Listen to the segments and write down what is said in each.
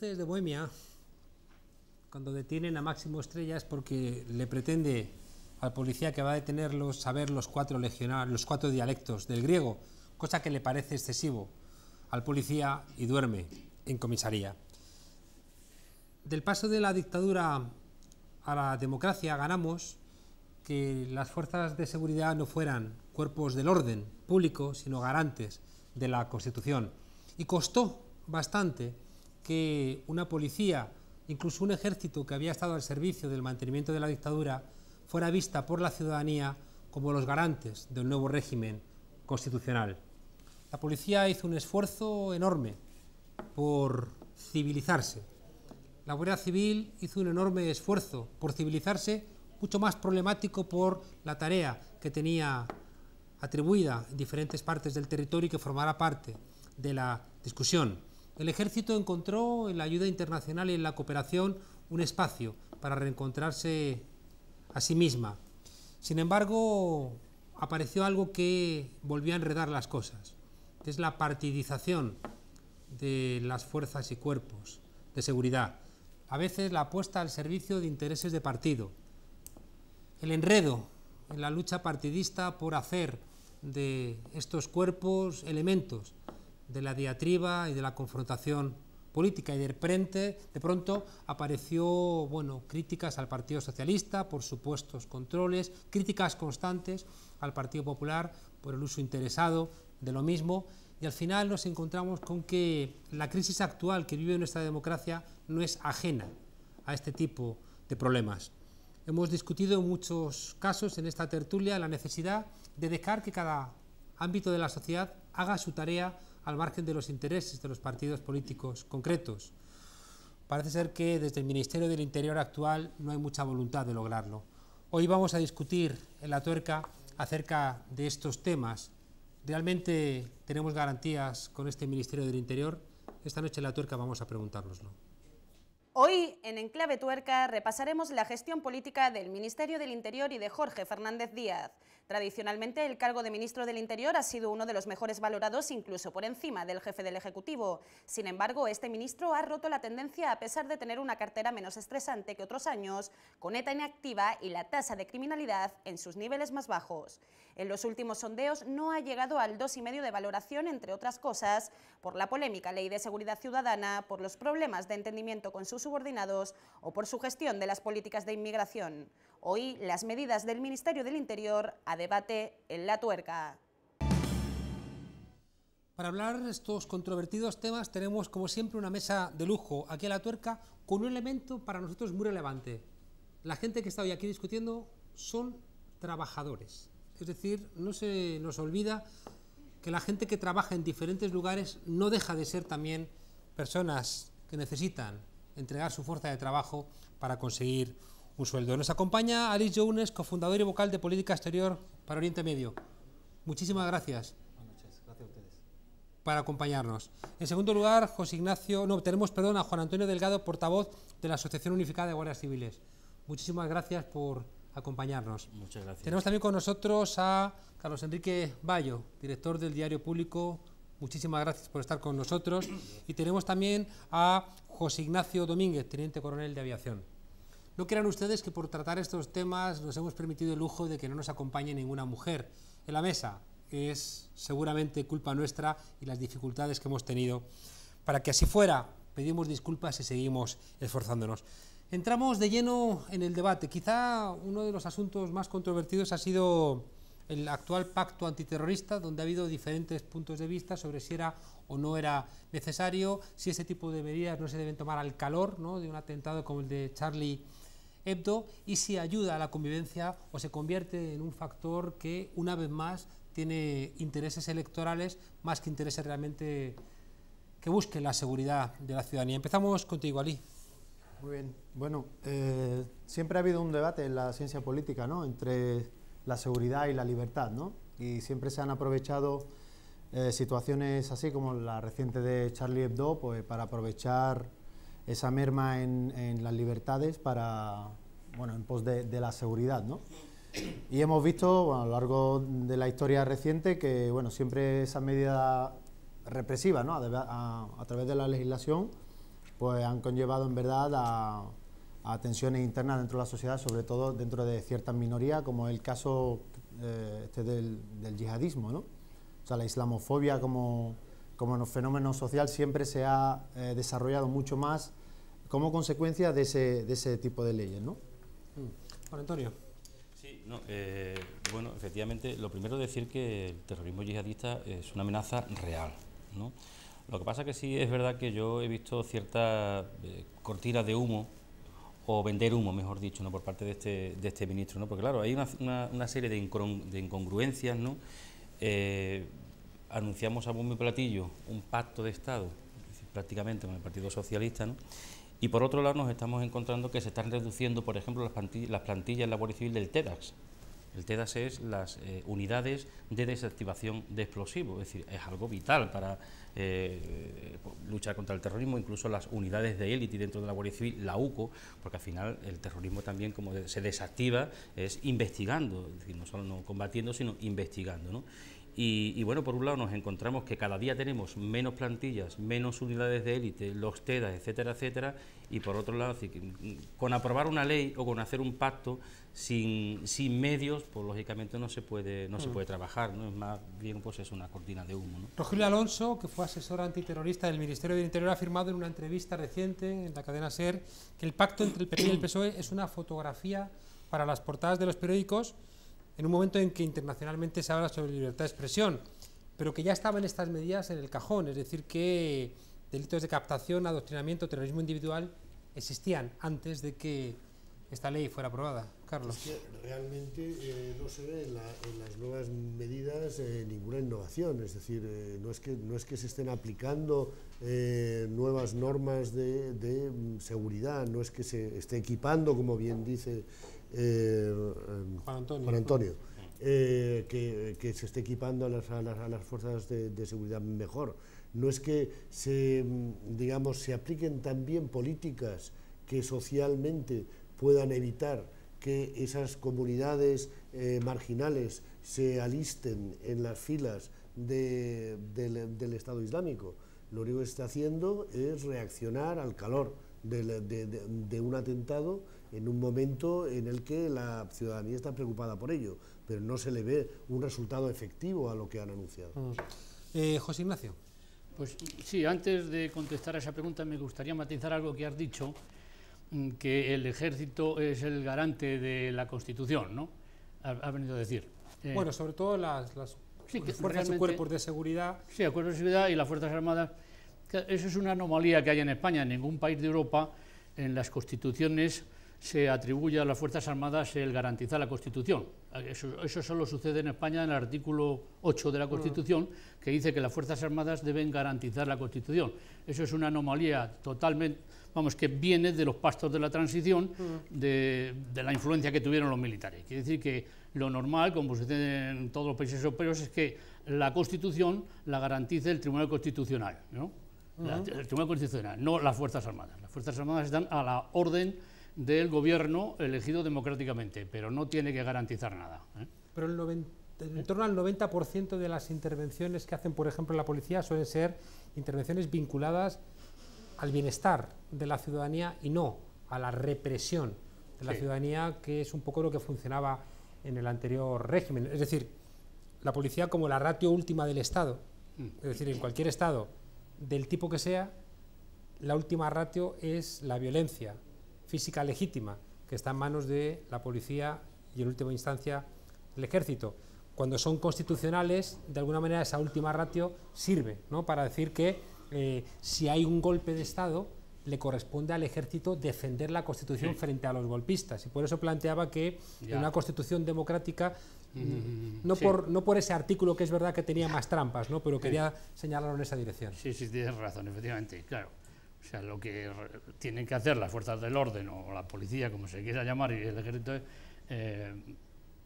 Luces de Bohemia, cuando detienen a Máximo Estrella es porque le pretende al policía que va a detenerlos saber los cuatro dialectos del griego, cosa que le parece excesivo al policía y duerme en comisaría. Del paso de la dictadura a la democracia ganamos que las fuerzas de seguridad no fueran cuerpos del orden público, sino garantes de la Constitución. Y costó bastante que una policía, incluso un ejército que había estado al servicio del mantenimiento de la dictadura, fuera vista por la ciudadanía como los garantes del nuevo régimen constitucional. La policía hizo un esfuerzo enorme por civilizarse. La Guardia Civil hizo un enorme esfuerzo por civilizarse, mucho más problemático por la tarea que tenía atribuida en diferentes partes del territorio y que formará parte de la discusión. El ejército encontró en la ayuda internacional y en la cooperación un espacio para reencontrarse a sí misma. Sin embargo, apareció algo que volvió a enredar las cosas, que es la partidización de las fuerzas y cuerpos de seguridad. A veces la puesta al servicio de intereses de partido. El enredo en la lucha partidista por hacer de estos cuerpos elementos de la diatriba y de la confrontación política, y de pronto apareció, críticas al Partido Socialista por supuestos controles, críticas constantes al Partido Popular por el uso interesado de lo mismo, y al final nos encontramos con que la crisis actual que vive nuestra democracia no es ajena a este tipo de problemas. Hemos discutido en muchos casos en esta tertulia la necesidad de dejar que cada ámbito de la sociedad haga su tarea al margen de los intereses de los partidos políticos concretos. Parece ser que desde el Ministerio del Interior actual no hay mucha voluntad de lograrlo. Hoy vamos a discutir en La Tuerca acerca de estos temas. ¿Realmente tenemos garantías con este Ministerio del Interior? Esta noche en La Tuerca vamos a preguntárnoslo. Hoy, en Enclave Tuerca, repasaremos la gestión política del Ministerio del Interior y de Jorge Fernández Díaz. Tradicionalmente, el cargo de ministro del Interior ha sido uno de los mejores valorados, incluso por encima del jefe del Ejecutivo. Sin embargo, este ministro ha roto la tendencia a pesar de tener una cartera menos estresante que otros años, con ETA inactiva y la tasa de criminalidad en sus niveles más bajos. En los últimos sondeos no ha llegado al 2,5 de valoración, entre otras cosas, por la polémica Ley de Seguridad Ciudadana, por los problemas de entendimiento con sus subordinados o por su gestión de las políticas de inmigración. Hoy, las medidas del Ministerio del Interior a debate en La Tuerca. Para hablar de estos controvertidos temas tenemos, como siempre, una mesa de lujo aquí en La Tuerca con un elemento para nosotros muy relevante. La gente que está hoy aquí discutiendo son trabajadores. Es decir, no se nos olvida que la gente que trabaja en diferentes lugares no deja de ser también personas que necesitan entregar su fuerza de trabajo para conseguir un sueldo. Nos acompaña Alice Jounes, cofundador y vocal de Política Exterior para Oriente Medio. Muchísimas gracias. Buenas noches, gracias a ustedes. Para acompañarnos. En segundo lugar, tenemos a Juan Antonio Delgado, portavoz de la Asociación Unificada de Guardias Civiles. Muchísimas gracias por acompañarnos. Muchas gracias. Tenemos también con nosotros a Carlos Enrique Bayo, director del Diario Público. Muchísimas gracias por estar con nosotros. Y tenemos también a José Ignacio Domínguez, teniente coronel de aviación. No crean ustedes que por tratar estos temas nos hemos permitido el lujo de que no nos acompañe ninguna mujer en la mesa. Es seguramente culpa nuestra y las dificultades que hemos tenido para que así fuera. Pedimos disculpas y seguimos esforzándonos. Entramos de lleno en el debate. Quizá uno de los asuntos más controvertidos ha sido el actual pacto antiterrorista, donde ha habido diferentes puntos de vista sobre si era o no era necesario, si ese tipo de medidas no se deben tomar al calor, ¿no?, de un atentado como el de Charlie Hebdo, y si ayuda a la convivencia o se convierte en un factor que, una vez más, tiene intereses electorales más que intereses realmente que busquen la seguridad de la ciudadanía. Empezamos contigo, Ali. Muy bien. Bueno, siempre ha habido un debate en la ciencia política, ¿no?, entre la seguridad y la libertad, ¿no? Y siempre se han aprovechado situaciones así como la reciente de Charlie Hebdo, pues para aprovechar esa merma en las libertades para, en pos de la seguridad, ¿no? Y hemos visto a lo largo de la historia reciente que, siempre esa medida represiva, ¿no?, a través de la legislación, pues han conllevado en verdad a tensiones internas dentro de la sociedad, sobre todo dentro de ciertas minorías, como el caso del yihadismo, ¿no? O sea, la islamofobia como fenómeno social siempre se ha desarrollado mucho más como consecuencia de ese tipo de leyes, ¿no? Juan Antonio. Sí, no, bueno, efectivamente, lo primero es decir que el terrorismo yihadista es una amenaza real, ¿no? Lo que pasa que sí es verdad que yo he visto ciertas cortinas de humo, o vender humo, mejor dicho, ¿no?, por parte de este ministro, ¿no? Porque claro, hay una serie de incongruencias, ¿no? Anunciamos a bombo y platillo un pacto de Estado, es decir, prácticamente con el Partido Socialista, ¿no? Y por otro lado nos estamos encontrando que se están reduciendo, por ejemplo, las plantillas en la Guardia Civil del TEDAX. El TEDAX es las unidades de desactivación de explosivos, es decir, es algo vital para luchar contra el terrorismo, incluso las unidades de élite dentro de la Guardia Civil, la UCO, porque al final el terrorismo también, como se desactiva, es investigando, es decir, no solo no combatiendo, sino investigando, ¿no? Y bueno, por un lado nos encontramos que cada día tenemos menos plantillas, menos unidades de élite, los TEDAX, etcétera, etcétera, y por otro lado, con aprobar una ley o con hacer un pacto sin medios, pues lógicamente no se puede trabajar, ¿no? Es más bien pues es una cortina de humo, ¿no? Rogelio Alonso, que fue asesor antiterrorista del Ministerio del Interior, ha afirmado en una entrevista reciente en la cadena SER que el pacto entre el PP y el PSOE es una fotografía para las portadas de los periódicos en un momento en que internacionalmente se habla sobre libertad de expresión, pero que ya estaban estas medidas en el cajón, es decir, que delitos de captación, adoctrinamiento, terrorismo individual existían antes de que esta ley fuera aprobada. Carlos. Es que realmente no se ve en las nuevas medidas ninguna innovación, es decir, no es que se estén aplicando nuevas normas de seguridad, no es que se esté equipando, como bien dice Juan Antonio, que se esté equipando a las fuerzas de seguridad mejor. No es que se apliquen también políticas que socialmente puedan evitar que esas comunidades marginales se alisten en las filas del Estado Islámico. Lo único que se está haciendo es reaccionar al calor de un atentado en un momento en el que la ciudadanía está preocupada por ello, pero no se le ve un resultado efectivo a lo que han anunciado. José Ignacio. Pues sí, antes de contestar a esa pregunta me gustaría matizar algo que has dicho, que el ejército es el garante de la Constitución, ¿no? Ha venido a decir. Bueno, sobre todo las fuerzas y cuerpos de seguridad. Sí, el cuerpo de seguridad y las Fuerzas Armadas. Eso es una anomalía que hay en España. En ningún país de Europa, en las constituciones, se atribuye a las Fuerzas Armadas el garantizar la Constitución. Eso solo sucede en España en el artículo 8 de la Constitución, que dice que las Fuerzas Armadas deben garantizar la Constitución. Eso es una anomalía totalmente, que viene de los pastos de la transición, de la influencia que tuvieron los militares. Quiere decir que lo normal, como sucede en todos los países europeos, es que la Constitución la garantice el Tribunal Constitucional, ¿no? El Tribunal Constitucional, no las Fuerzas Armadas. Las Fuerzas Armadas están a la orden del gobierno elegido democráticamente, pero no tiene que garantizar nada, ¿eh? Pero en torno al 90% de las intervenciones que hacen, por ejemplo, la policía suelen ser intervenciones vinculadas al bienestar de la ciudadanía y no a la represión de la ciudadanía, que es un poco lo que funcionaba en el anterior régimen. Es decir, la policía como la ratio última del Estado, es decir, en cualquier Estado, del tipo que sea, la última ratio es la violencia física legítima, que está en manos de la policía y en última instancia el ejército. Cuando son constitucionales, de alguna manera esa última ratio sirve, ¿no?, para decir que si hay un golpe de Estado, le corresponde al ejército defender la Constitución frente a los golpistas. Y por eso planteaba que en una Constitución democrática, no por ese artículo que es verdad que tenía más trampas, ¿no?, pero quería señalarlo en esa dirección. Sí, tienes razón, efectivamente, claro. O sea, lo que tienen que hacer las fuerzas del orden o la policía, como se quiera llamar, y el ejército, es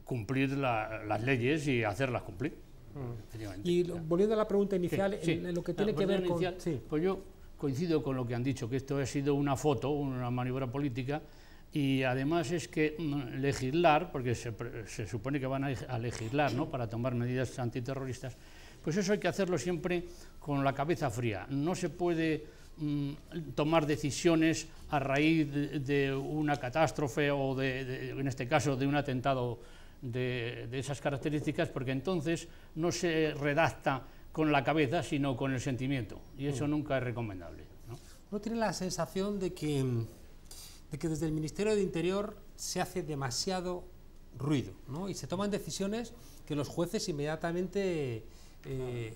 cumplir las leyes y hacerlas cumplir. Y volviendo a la pregunta inicial, en lo que tiene que ver con... Pues yo coincido con lo que han dicho, que esto ha sido una foto, una maniobra política, y además es que legislar, porque se supone que van a legislar, ¿no?, para tomar medidas antiterroristas, pues eso hay que hacerlo siempre con la cabeza fría. No se puede tomar decisiones a raíz de una catástrofe o en este caso de un atentado de esas características, porque entonces no se redacta con la cabeza sino con el sentimiento, y eso nunca es recomendable, ¿no? Uno tiene la sensación de que desde el Ministerio de Interior se hace demasiado ruido, ¿no? Y se toman decisiones que los jueces inmediatamente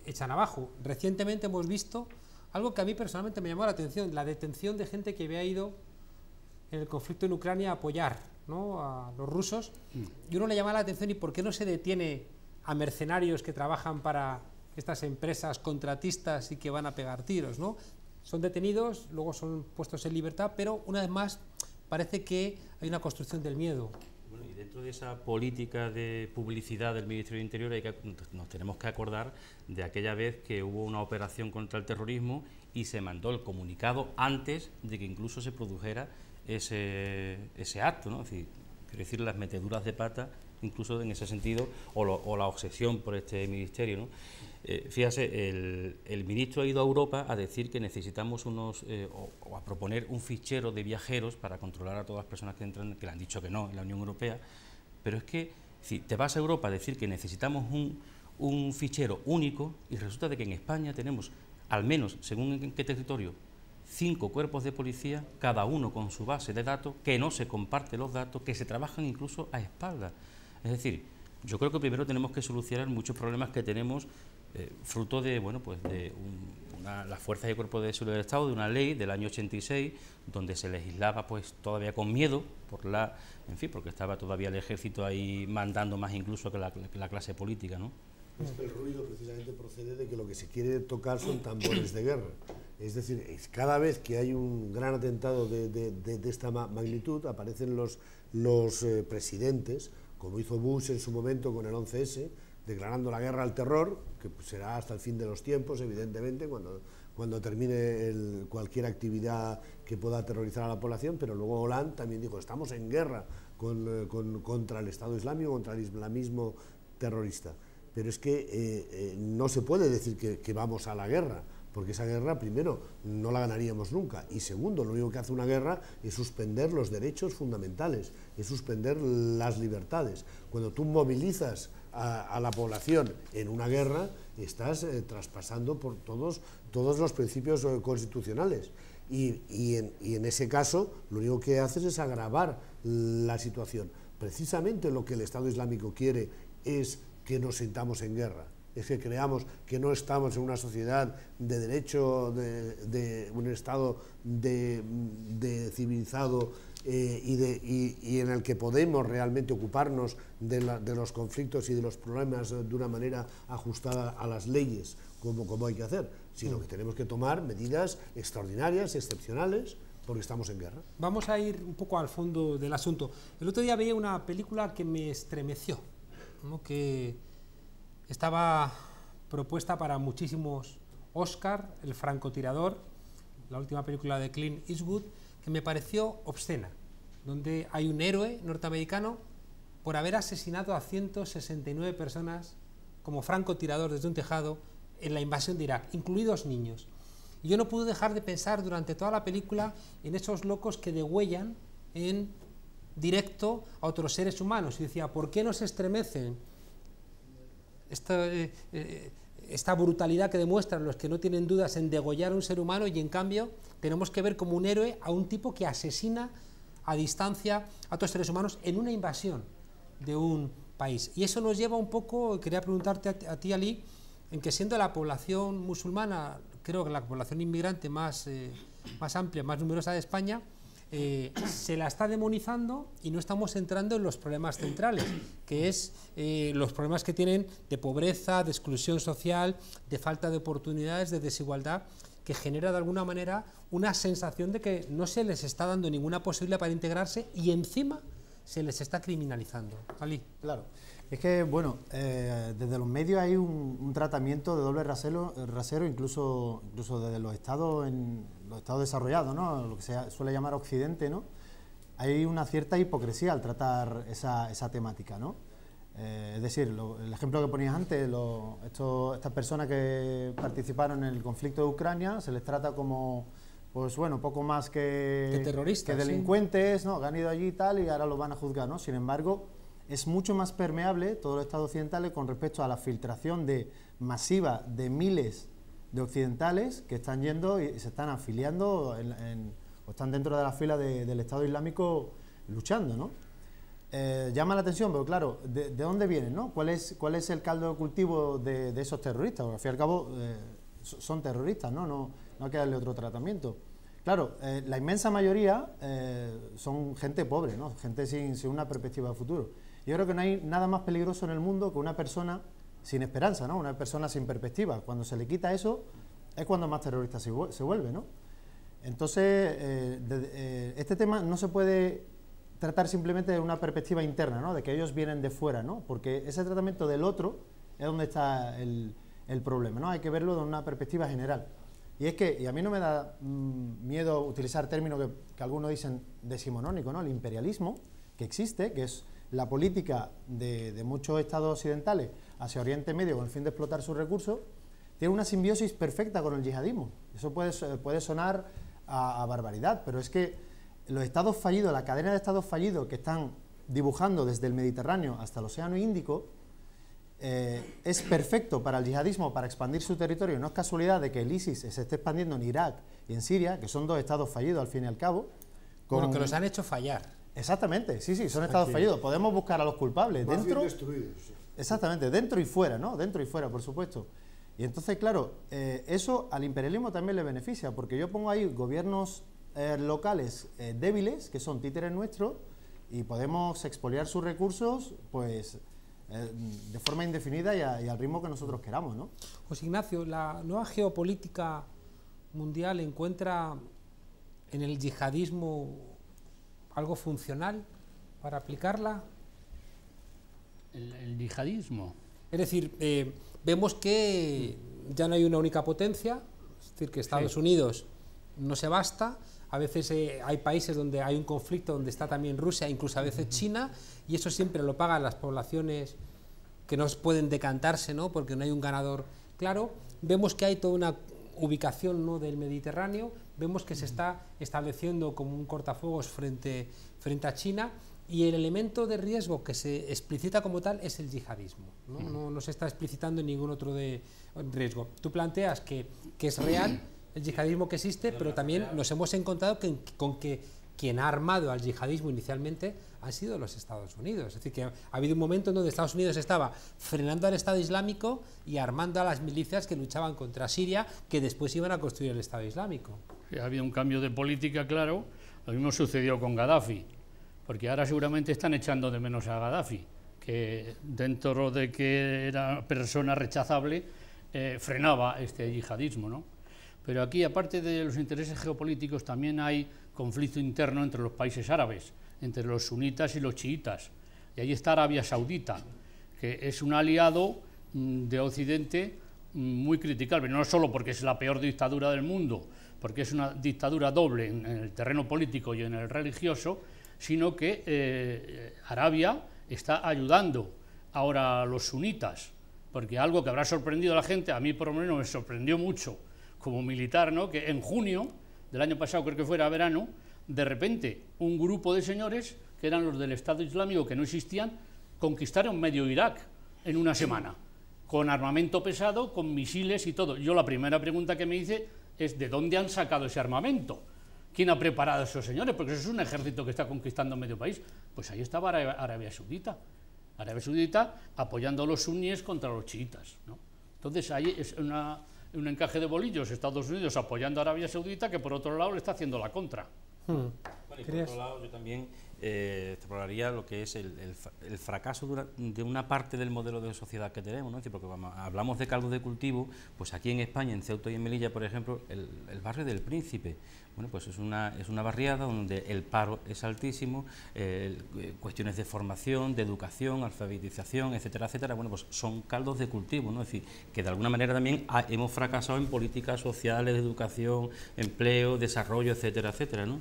echan abajo. Recientemente hemos visto algo que a mí personalmente me llamó la atención, la detención de gente que había ido en el conflicto en Ucrania a apoyar, ¿no?, a los rusos, y uno le llama la atención, ¿y por qué no se detiene a mercenarios que trabajan para estas empresas contratistas y que van a pegar tiros, ¿no? Son detenidos, luego son puestos en libertad, pero una vez más parece que hay una construcción del miedo. Bueno, y dentro de esa política de publicidad del Ministerio del Interior nos tenemos que acordar de aquella vez que hubo una operación contra el terrorismo y se mandó el comunicado antes de que incluso se produjera ese acto, ¿no? Es decir, las meteduras de pata, incluso en ese sentido, o la obsesión por este ministerio, ¿no? Fíjate, el ministro ha ido a Europa a decir que necesitamos o a proponer un fichero de viajeros para controlar a todas las personas que entran, que le han dicho que no en la Unión Europea, pero es que si te vas a Europa a decir que necesitamos un fichero único, y resulta de que en España tenemos, al menos, según en qué territorio, 5 cuerpos de policía, cada uno con su base de datos, que no se comparten los datos, que se trabajan incluso a espaldas. Es decir, yo creo que primero tenemos que solucionar muchos problemas que tenemos fruto de, bueno, pues de las fuerzas y cuerpos de seguridad del Estado, de una ley del año 86, donde se legislaba pues todavía con miedo, porque estaba todavía el ejército ahí mandando más incluso que la clase política, ¿no? Es que el ruido precisamente procede de que lo que se quiere tocar son tambores de guerra. Es decir, cada vez que hay un gran atentado de esta magnitud, aparecen los presidentes, como hizo Bush en su momento con el 11S, declarando la guerra al terror, que será hasta el fin de los tiempos, evidentemente, cuando termine cualquier actividad que pueda aterrorizar a la población, pero luego Hollande también dijo, estamos en guerra contra el Estado Islámico, contra el islamismo terrorista. Pero es que no se puede decir que vamos a la guerra, porque esa guerra, primero, no la ganaríamos nunca, y segundo, lo único que hace una guerra es suspender los derechos fundamentales, es suspender las libertades. Cuando tú movilizas a la población en una guerra, estás traspasando por todos los principios constitucionales, y en ese caso lo único que haces es agravar la situación. Precisamente lo que el Estado Islámico quiere es que nos sintamos en guerra, es que creamos que no estamos en una sociedad de derecho, de un Estado civilizado, y en el que podemos realmente ocuparnos de los conflictos y de los problemas de una manera ajustada a las leyes, como hay que hacer, sino que tenemos que tomar medidas extraordinarias, excepcionales, porque estamos en guerra. Vamos a ir un poco al fondo del asunto. El otro día veía una película que me estremeció, ¿no?, que estaba propuesta para muchísimos Oscar, El francotirador, la última película de Clint Eastwood, que me pareció obscena, donde hay un héroe norteamericano por haber asesinado a 169 personas como francotirador desde un tejado en la invasión de Irak, incluidos niños. Y yo no pude dejar de pensar durante toda la película en esos locos que degüellan en directo a otros seres humanos. Y decía, ¿por qué nos estremecen esta brutalidad que demuestran los que no tienen dudas en degollar a un ser humano, y en cambio tenemos que ver como un héroe a un tipo que asesina a distancia a otros seres humanos en una invasión de un país? Y eso nos lleva un poco, quería preguntarte a ti, Ali, en que siendo la población musulmana, creo que la población inmigrante más amplia, más numerosa de España, se la está demonizando y no estamos entrando en los problemas centrales, que es los problemas que tienen de pobreza, de exclusión social, de falta de oportunidades, de desigualdad, que genera de alguna manera una sensación de que no se les está dando ninguna posibilidad para integrarse y encima se les está criminalizando. Ali. Claro, es que, bueno, desde los medios hay un tratamiento de doble rasero incluso desde los estados desarrollados, ¿no?, lo que se suele llamar Occidente, ¿no? Hay una cierta hipocresía al tratar esa temática, ¿no? Es decir, el ejemplo que ponías antes, estas personas que participaron en el conflicto de Ucrania, se les trata como pues bueno, poco más que terroristas, que delincuentes, ¿no? Que han ido allí y tal y ahora los van a juzgar, ¿no? Sin embargo, es mucho más permeable todo el Estado occidental con respecto a la filtración masiva de miles de occidentales que están yendo y se están afiliando o están dentro de la fila del Estado Islámico luchando, ¿no? Llama la atención, pero claro, ¿de dónde vienen, no? ¿Cuál es el caldo de cultivo de esos terroristas? Porque al fin y al cabo son terroristas, ¿no? No hay que darle otro tratamiento. Claro, la inmensa mayoría son gente pobre, ¿no? Gente sin una perspectiva de futuro. Yo creo que no hay nada más peligroso en el mundo que una persona sin esperanza, ¿no? Una persona sin perspectiva. Cuando se le quita eso, es cuando más terrorista se vuelve, ¿no? Entonces, este tema no se puede tratar simplemente de una perspectiva interna, ¿no? De que ellos vienen de fuera, ¿no? Porque ese tratamiento del otro es donde está el problema, ¿no? Hay que verlo de una perspectiva general. Y es que, y a mí no me da miedo utilizar términos que algunos dicen decimonónico, ¿no? El imperialismo que existe, que es la política de muchos estados occidentales hacia Oriente Medio con el fin de explotar sus recursos, tiene una simbiosis perfecta con el yihadismo. Eso puede sonar a barbaridad, pero es que los estados fallidos, la cadena de estados fallidos que están dibujando desde el Mediterráneo hasta el Océano Índico, es perfecto para el yihadismo, para expandir su territorio. No es casualidad de que el ISIS se esté expandiendo en Irak y en Siria, que son dos estados fallidos al fin y al cabo. Bueno, que los han hecho fallar. Exactamente, sí, son estados fallidos. Podemos buscar a los culpables más dentro. bien destruidos. Exactamente, dentro y fuera, ¿no? Dentro y fuera, por supuesto. Y entonces, claro, eso al imperialismo también le beneficia, porque yo pongo ahí gobiernos locales débiles, que son títeres nuestros, y podemos expoliar sus recursos, pues, de forma indefinida y al ritmo que nosotros queramos, ¿no? José Ignacio, la nueva geopolítica mundial encuentra en el yihadismo algo funcional para aplicarla. El yihadismo. Es decir, vemos que ya no hay una única potencia, es decir, que Estados Unidos no se basta. A veces hay países donde hay un conflicto donde está también Rusia, incluso a veces China, y eso siempre lo pagan las poblaciones que no pueden decantarse, ¿no? Porque no hay un ganador claro. Vemos que hay toda una ubicación, ¿no?, del Mediterráneo, vemos que se está estableciendo como un cortafuegos frente a China, y el elemento de riesgo que se explicita como tal es el yihadismo, ¿no? No se está explicitando en ningún otro de riesgo. Tú planteas que es real el yihadismo que existe, pero también nos hemos encontrado con que quien ha armado al yihadismo inicialmente han sido los Estados Unidos. Es decir, que ha habido un momento en donde Estados Unidos estaba frenando al Estado Islámico y armando a las milicias que luchaban contra Siria, que después iban a construir el Estado Islámico. Sí, ha habido un cambio de política, claro. Lo mismo sucedió con Gaddafi, porque ahora seguramente están echando de menos a Gaddafi, que dentro de que era persona rechazable, frenaba este yihadismo, ¿no? Pero aquí, aparte de los intereses geopolíticos, también hay conflicto interno entre los países árabes, entre los sunitas y los chiitas. Y ahí está Arabia Saudita, que es un aliado de Occidente muy criticable, no solo porque es la peor dictadura del mundo, porque es una dictadura doble en el terreno político y en el religioso, sino que Arabia está ayudando ahora a los sunitas, porque algo que habrá sorprendido a la gente, a mí por lo menos me sorprendió mucho como militar, ¿no?, que en junio del año pasado, creo que fuera verano, de repente un grupo de señores, que eran los del Estado Islámico, que no existían, conquistaron medio Irak en una semana, con armamento pesado, con misiles y todo. Yo la primera pregunta que me hice es ¿de dónde han sacado ese armamento? ¿Quién ha preparado a esos señores? Porque eso es un ejército que está conquistando medio país. Pues ahí estaba Arabia Saudita. Arabia Saudita apoyando a los suníes contra los chiitas, ¿no? Entonces ahí es un encaje de bolillos, Estados Unidos apoyando a Arabia Saudita, que por otro lado le está haciendo la contra. Bueno, y por otro lado yo también exploraría lo que es el fracaso de una parte del modelo de sociedad que tenemos, ¿no? Es decir, porque hablamos de caldo de cultivo, pues aquí en España, en Ceuta y en Melilla, por ejemplo, el barrio del Príncipe, bueno, pues es una barriada donde el paro es altísimo, cuestiones de formación, de educación, alfabetización, etcétera, etcétera, bueno, pues son caldos de cultivo, ¿no? Es decir, que de alguna manera también hemos fracasado en políticas sociales, de educación, empleo, desarrollo, etcétera, etcétera, ¿no?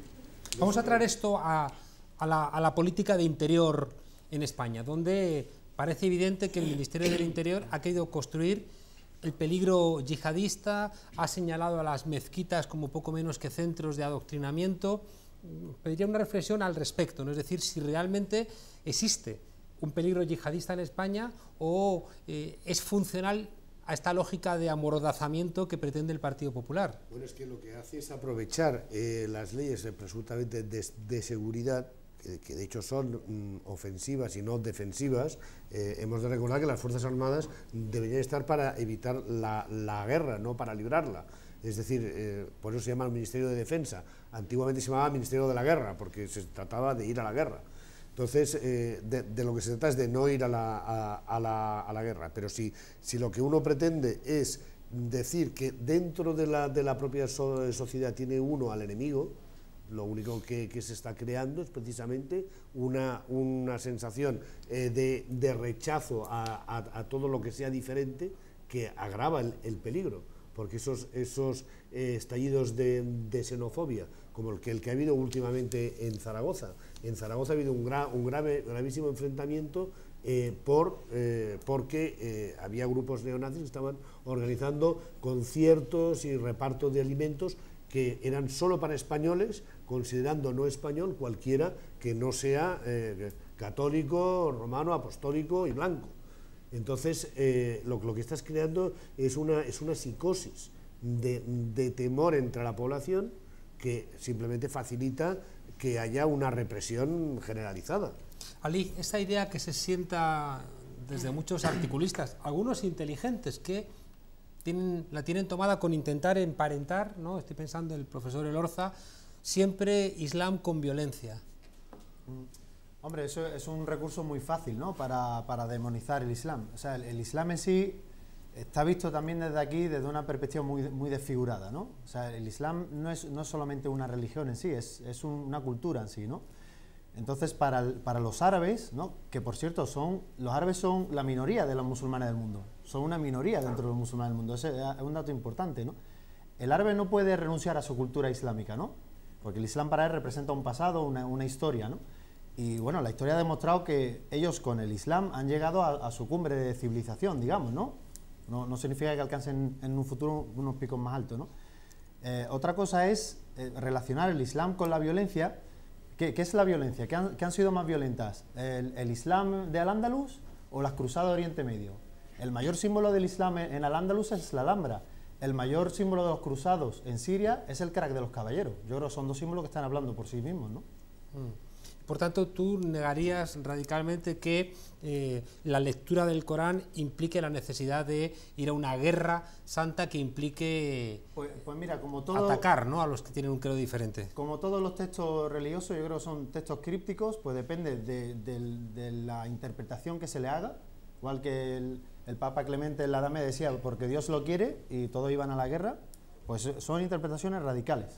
Vamos a traer esto a la política de interior en España, donde parece evidente que el Ministerio del Interior ha querido construir el peligro yihadista, ha señalado a las mezquitas como poco menos que centros de adoctrinamiento. Pediría una reflexión al respecto, ¿no? Es decir, si realmente existe un peligro yihadista en España o es funcional a esta lógica de amordazamiento que pretende el Partido Popular. Bueno, es que lo que hace es aprovechar las leyes presuntamente de seguridad, que de hecho son ofensivas y no defensivas. Hemos de recordar que las Fuerzas Armadas deberían estar para evitar la guerra, no para librarla. Es decir, por eso se llama el Ministerio de Defensa. Antiguamente se llamaba Ministerio de la Guerra, porque se trataba de ir a la guerra. Entonces, de lo que se trata es de no ir a la guerra, pero si lo que uno pretende es decir que dentro de la propia sociedad tiene uno al enemigo, lo único que se está creando es precisamente una sensación de rechazo a todo lo que sea diferente, que agrava el peligro, porque esos estallidos de xenofobia, como el que ha habido últimamente en Zaragoza. En Zaragoza ha habido un gravísimo enfrentamiento porque había grupos neonazis que estaban organizando conciertos y reparto de alimentos que eran solo para españoles, considerando no español cualquiera que no sea católico, romano, apostólico y blanco. Entonces, lo que estás creando es una psicosis de temor entre la población, que simplemente facilita que haya una represión generalizada. Ali, esta idea que se sienta desde muchos articulistas, algunos inteligentes que la tienen tomada con intentar emparentar, ¿no? Estoy pensando en el profesor Elorza, siempre Islam con violencia. Hombre, eso es un recurso muy fácil, ¿no?, para demonizar el Islam. O sea, el Islam en sí está visto también desde aquí, desde una perspectiva muy desfigurada, ¿no? O sea, el Islam no es solamente una religión en sí, es una cultura en sí, ¿no? Entonces, para los árabes, ¿no?, que por cierto los árabes son la minoría de los musulmanes del mundo, son una minoría dentro de los musulmanes del mundo, ese es un dato importante, ¿no? El árabe no puede renunciar a su cultura islámica, ¿no?, porque el Islam para él representa un pasado, una historia, ¿no? Y bueno, la historia ha demostrado que ellos con el Islam han llegado a su cumbre de civilización, digamos, ¿no? No significa que alcancen en un futuro unos picos más altos, ¿no? Otra cosa es relacionar el Islam con la violencia. ¿Qué es la violencia? ¿Qué han sido más violentas? ¿El Islam de Al-Ándalus o las cruzadas de Oriente Medio? El mayor símbolo del Islam en Al-Ándalus es la Alhambra. El mayor símbolo de los cruzados en Siria es el Crac de los Caballeros. Yo creo que son dos símbolos que están hablando por sí mismos, ¿no? Por tanto, tú negarías radicalmente que la lectura del Corán implique la necesidad de ir a una guerra santa que implique pues mira, como todo, atacar, ¿no?, a los que tienen un credo diferente. Como todos los textos religiosos, yo creo que son textos crípticos, pues depende de la interpretación que se le haga, igual que el Papa Clemente en la Edad Media decía, porque Dios lo quiere, y todos iban a la guerra, pues son interpretaciones radicales,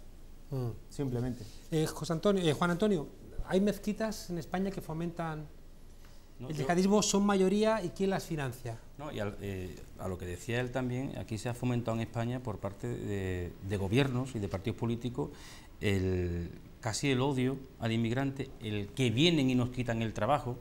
simplemente. Juan Antonio, ¿hay mezquitas en España que fomentan el yihadismo? ¿Son mayoría y quién las financia? No, y a lo que decía él también, aquí se ha fomentado en España por parte de gobiernos y de partidos políticos casi el odio al inmigrante, el que vienen y nos quitan el trabajo,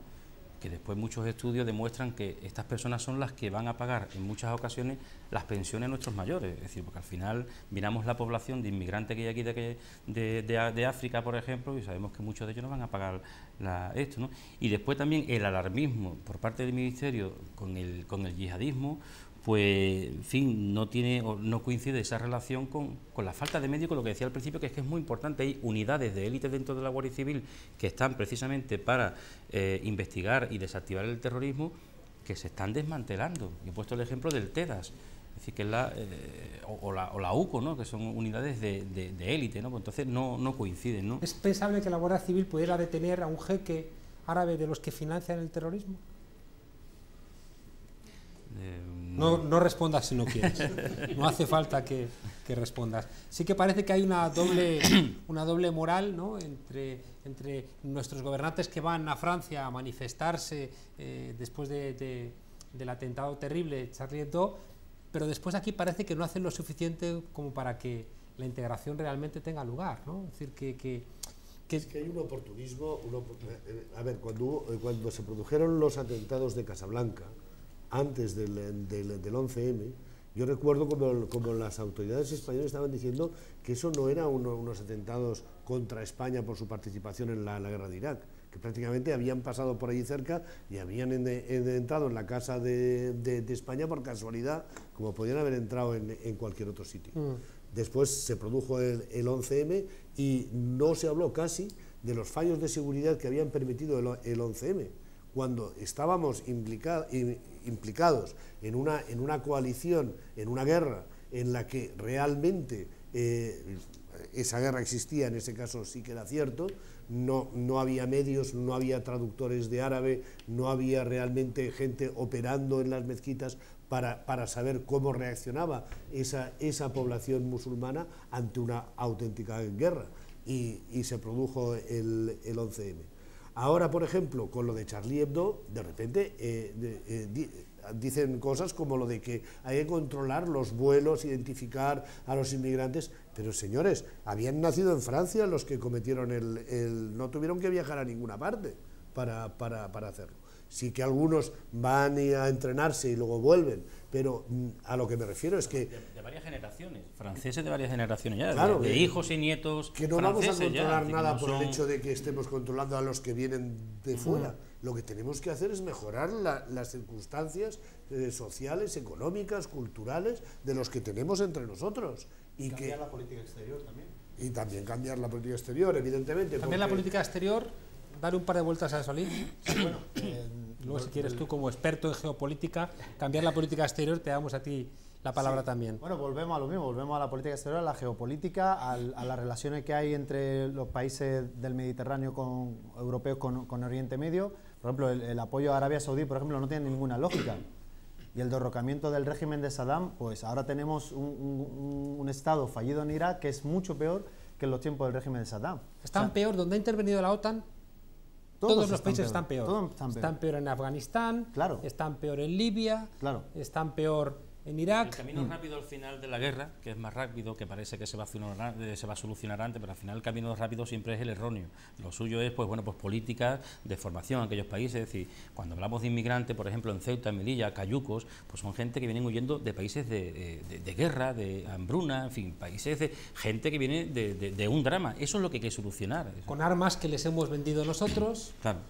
que después muchos estudios demuestran que estas personas son las que van a pagar en muchas ocasiones las pensiones a nuestros mayores. Es decir, porque al final miramos la población de inmigrantes que hay aquí de África, por ejemplo, y sabemos que muchos de ellos no van a pagar esto, ¿no? Y después también el alarmismo por parte del Ministerio con el yihadismo, pues, en fin, no coincide esa relación con la falta de medios, con lo que decía al principio, que es muy importante. Hay unidades de élite dentro de la Guardia Civil que están precisamente para investigar y desactivar el terrorismo, que se están desmantelando. He puesto el ejemplo del TEDAS, es decir, que es la UCO, ¿no?, que son unidades de élite, ¿no? Pues entonces no coinciden, ¿no? ¿Es pensable que la Guardia Civil pudiera detener a un jeque árabe de los que financian el terrorismo? No respondas si no quieres, no hace falta que respondas. Sí que parece que hay una doble moral, ¿no?, entre nuestros gobernantes que van a Francia a manifestarse después del atentado terrible Charlie Hebdo, pero después aquí parece que no hacen lo suficiente como para que la integración realmente tenga lugar, ¿no? Es decir, es que hay un oportunismo. A ver, cuando se produjeron los atentados de Casablanca, antes del 11M, Yo recuerdo como las autoridades españolas estaban diciendo que eso no eran unos atentados contra España por su participación en la guerra de Irak, que prácticamente habían pasado por allí cerca y habían entrado en la casa de España por casualidad, como podían haber entrado en cualquier otro sitio. Después se produjo el 11M y no se habló casi de los fallos de seguridad que habían permitido el 11M, cuando estábamos implicados en una coalición, en una guerra en la que realmente esa guerra existía, en ese caso sí que era cierto. No había medios, no había traductores de árabe, no había realmente gente operando en las mezquitas para saber cómo reaccionaba esa población musulmana ante una auténtica guerra, y se produjo el 11M. Ahora, por ejemplo, con lo de Charlie Hebdo, de repente dicen cosas como lo de que hay que controlar los vuelos, identificar a los inmigrantes, pero señores, habían nacido en Francia los que cometieron no tuvieron que viajar a ninguna parte para hacerlo. Sí que algunos van a entrenarse y luego vuelven, pero a lo que me refiero es que... De varias generaciones, franceses de varias generaciones ya, claro, de hijos y nietos que no vamos a controlar ya, nada no por son... el hecho de que estemos controlando a los que vienen de fuera. Lo que tenemos que hacer es mejorar las circunstancias sociales, económicas, culturales de los que tenemos entre nosotros. Y cambiar la política exterior también. Y también cambiar la política exterior, evidentemente. También la política exterior, darle un par de vueltas a Solís. Bueno, luego, si quieres tú, como experto en geopolítica, cambiar la política exterior, te damos a ti la palabra también. Bueno, volvemos a lo mismo, volvemos a la política exterior, a la geopolítica, a las relaciones que hay entre los países del Mediterráneo europeos con Oriente Medio. Por ejemplo, el apoyo a Arabia Saudí, por ejemplo, no tiene ninguna lógica. Y el derrocamiento del régimen de Saddam, pues ahora tenemos un Estado fallido en Irak que es mucho peor que en los tiempos del régimen de Saddam. Están peor, donde ha intervenido la OTAN, todos los países están peor. Todos están peor en Afganistán, claro, están peor en Libia, claro, están peor en Irak. El camino rápido al final de la guerra, que es más rápido, que parece que se va a solucionar antes, pero al final el camino rápido siempre es el erróneo. Lo suyo es, pues bueno, pues políticas de formación en aquellos países. Es decir, cuando hablamos de inmigrantes, por ejemplo, en Ceuta, en Melilla, cayucos, pues son gente que vienen huyendo de países de guerra, de hambruna, en fin, países de gente que viene de un drama. Eso es lo que hay que solucionar. Con armas que les hemos vendido nosotros, claro,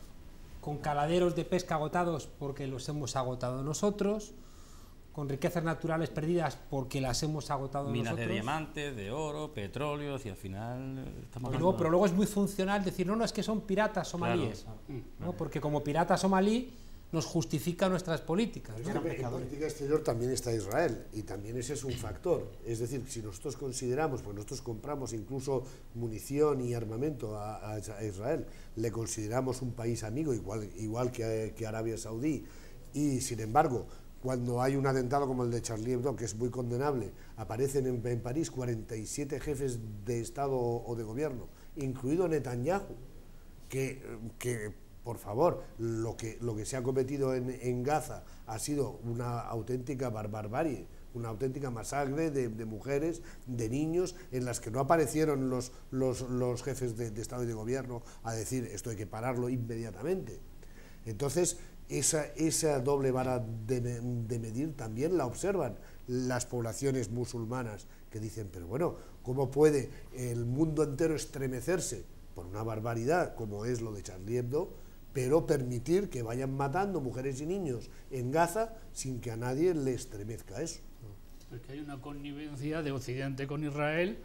con caladeros de pesca agotados porque los hemos agotado nosotros, con riquezas naturales perdidas porque las hemos agotado minas nosotros. De diamantes, de oro, petróleo, y al final estamos pero luego es muy funcional decir, no, es que son piratas somalíes, claro, ¿no? Porque como pirata somalí nos justifica nuestras políticas, ¿no? En política exterior también está Israel, y también ese es un factor. Es decir, si nosotros consideramos, pues nosotros compramos incluso munición y armamento a Israel, le consideramos un país amigo, igual que Arabia Saudí, y sin embargo, cuando hay un atentado como el de Charlie Hebdo, que es muy condenable, aparecen en París 47 jefes de Estado o de gobierno, incluido Netanyahu, que por favor, lo que se ha cometido en Gaza ha sido una auténtica barbarie, una auténtica masacre de mujeres, de niños, en las que no aparecieron los jefes de Estado y de gobierno a decir esto hay que pararlo inmediatamente. Entonces, esa doble vara de medir también la observan las poblaciones musulmanas, que dicen, pero bueno, ¿cómo puede el mundo entero estremecerse por una barbaridad como es lo de Charlie Hebdo, pero permitir que vayan matando mujeres y niños en Gaza sin que a nadie le estremezca eso? Es que hay una connivencia de Occidente con Israel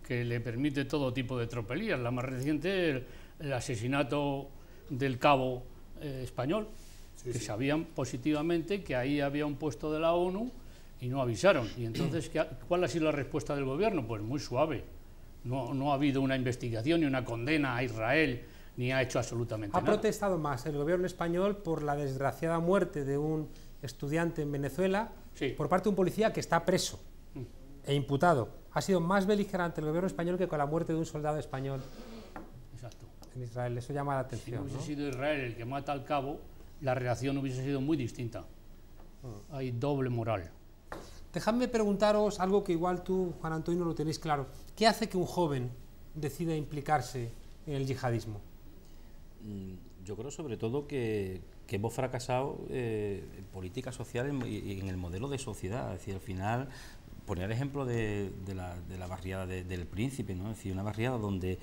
que le permite todo tipo de tropelías. La más reciente, el asesinato del cabo español, que sabían positivamente que ahí había un puesto de la ONU y no avisaron. Y entonces, ¿cuál ha sido la respuesta del gobierno? Pues muy suave. No ha habido una investigación ni una condena a Israel, ni ha hecho absolutamente nada. Ha protestado más el gobierno español por la desgraciada muerte de un estudiante en Venezuela, sí, por parte de un policía que está preso e imputado. Ha sido más beligerante el gobierno español que con la muerte de un soldado español. Exacto. En Israel. Eso llama la atención. Si hubiese sido Israel el que mata al cabo, la reacción hubiese sido muy distinta. Hay doble moral. Dejadme preguntaros algo que igual tú, Juan Antonio, no lo tenéis claro. ¿Qué hace que un joven decida implicarse en el yihadismo? Yo creo sobre todo que hemos fracasado en política social y en el modelo de sociedad. Es decir, al final, ponía el ejemplo de la barriada del Príncipe, ¿no? Es decir, una barriada donde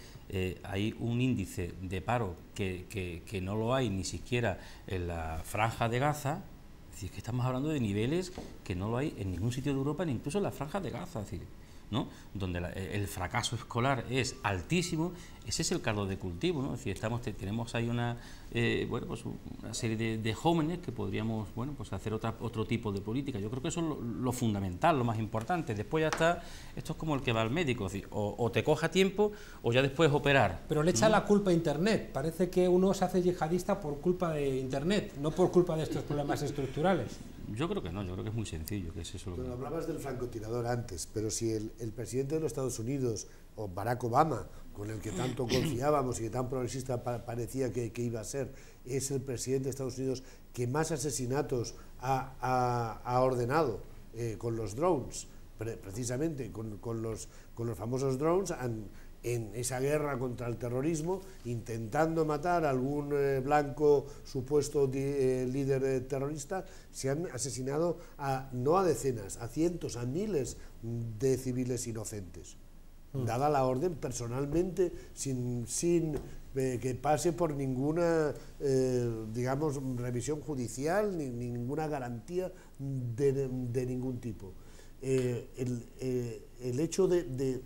hay un índice de paro que no lo hay ni siquiera en la Franja de Gaza. Es decir, que estamos hablando de niveles que no lo hay en ningún sitio de Europa, ni incluso en la Franja de Gaza. Es decir, ¿no? Donde el fracaso escolar es altísimo. Ese es el caldo de cultivo, ¿no? Es decir, tenemos ahí una serie de jóvenes que podríamos, bueno, pues hacer otro tipo de política. Yo creo que eso es lo fundamental, lo más importante. Después ya está, esto es como el que va al médico, es decir, o te coja tiempo o ya después operar. Pero le echa la culpa a Internet. Parece que uno se hace yihadista por culpa de Internet, no por culpa de estos problemas estructurales. Yo creo que no, yo creo que es muy sencillo, que es eso. Bueno, hablabas del francotirador antes, pero si el presidente de los Estados Unidos, o Barack Obama, con el que tanto confiábamos y que tan progresista parecía que iba a ser, es el presidente de Estados Unidos que más asesinatos ha ordenado con los drones, precisamente con los famosos drones, en esa guerra contra el terrorismo, intentando matar a algún blanco supuesto líder terrorista, se han asesinado no a decenas, a cientos, a miles de civiles inocentes. Dada la orden personalmente, sin que pase por ninguna, digamos, revisión judicial, ni ninguna garantía de ningún tipo. El hecho de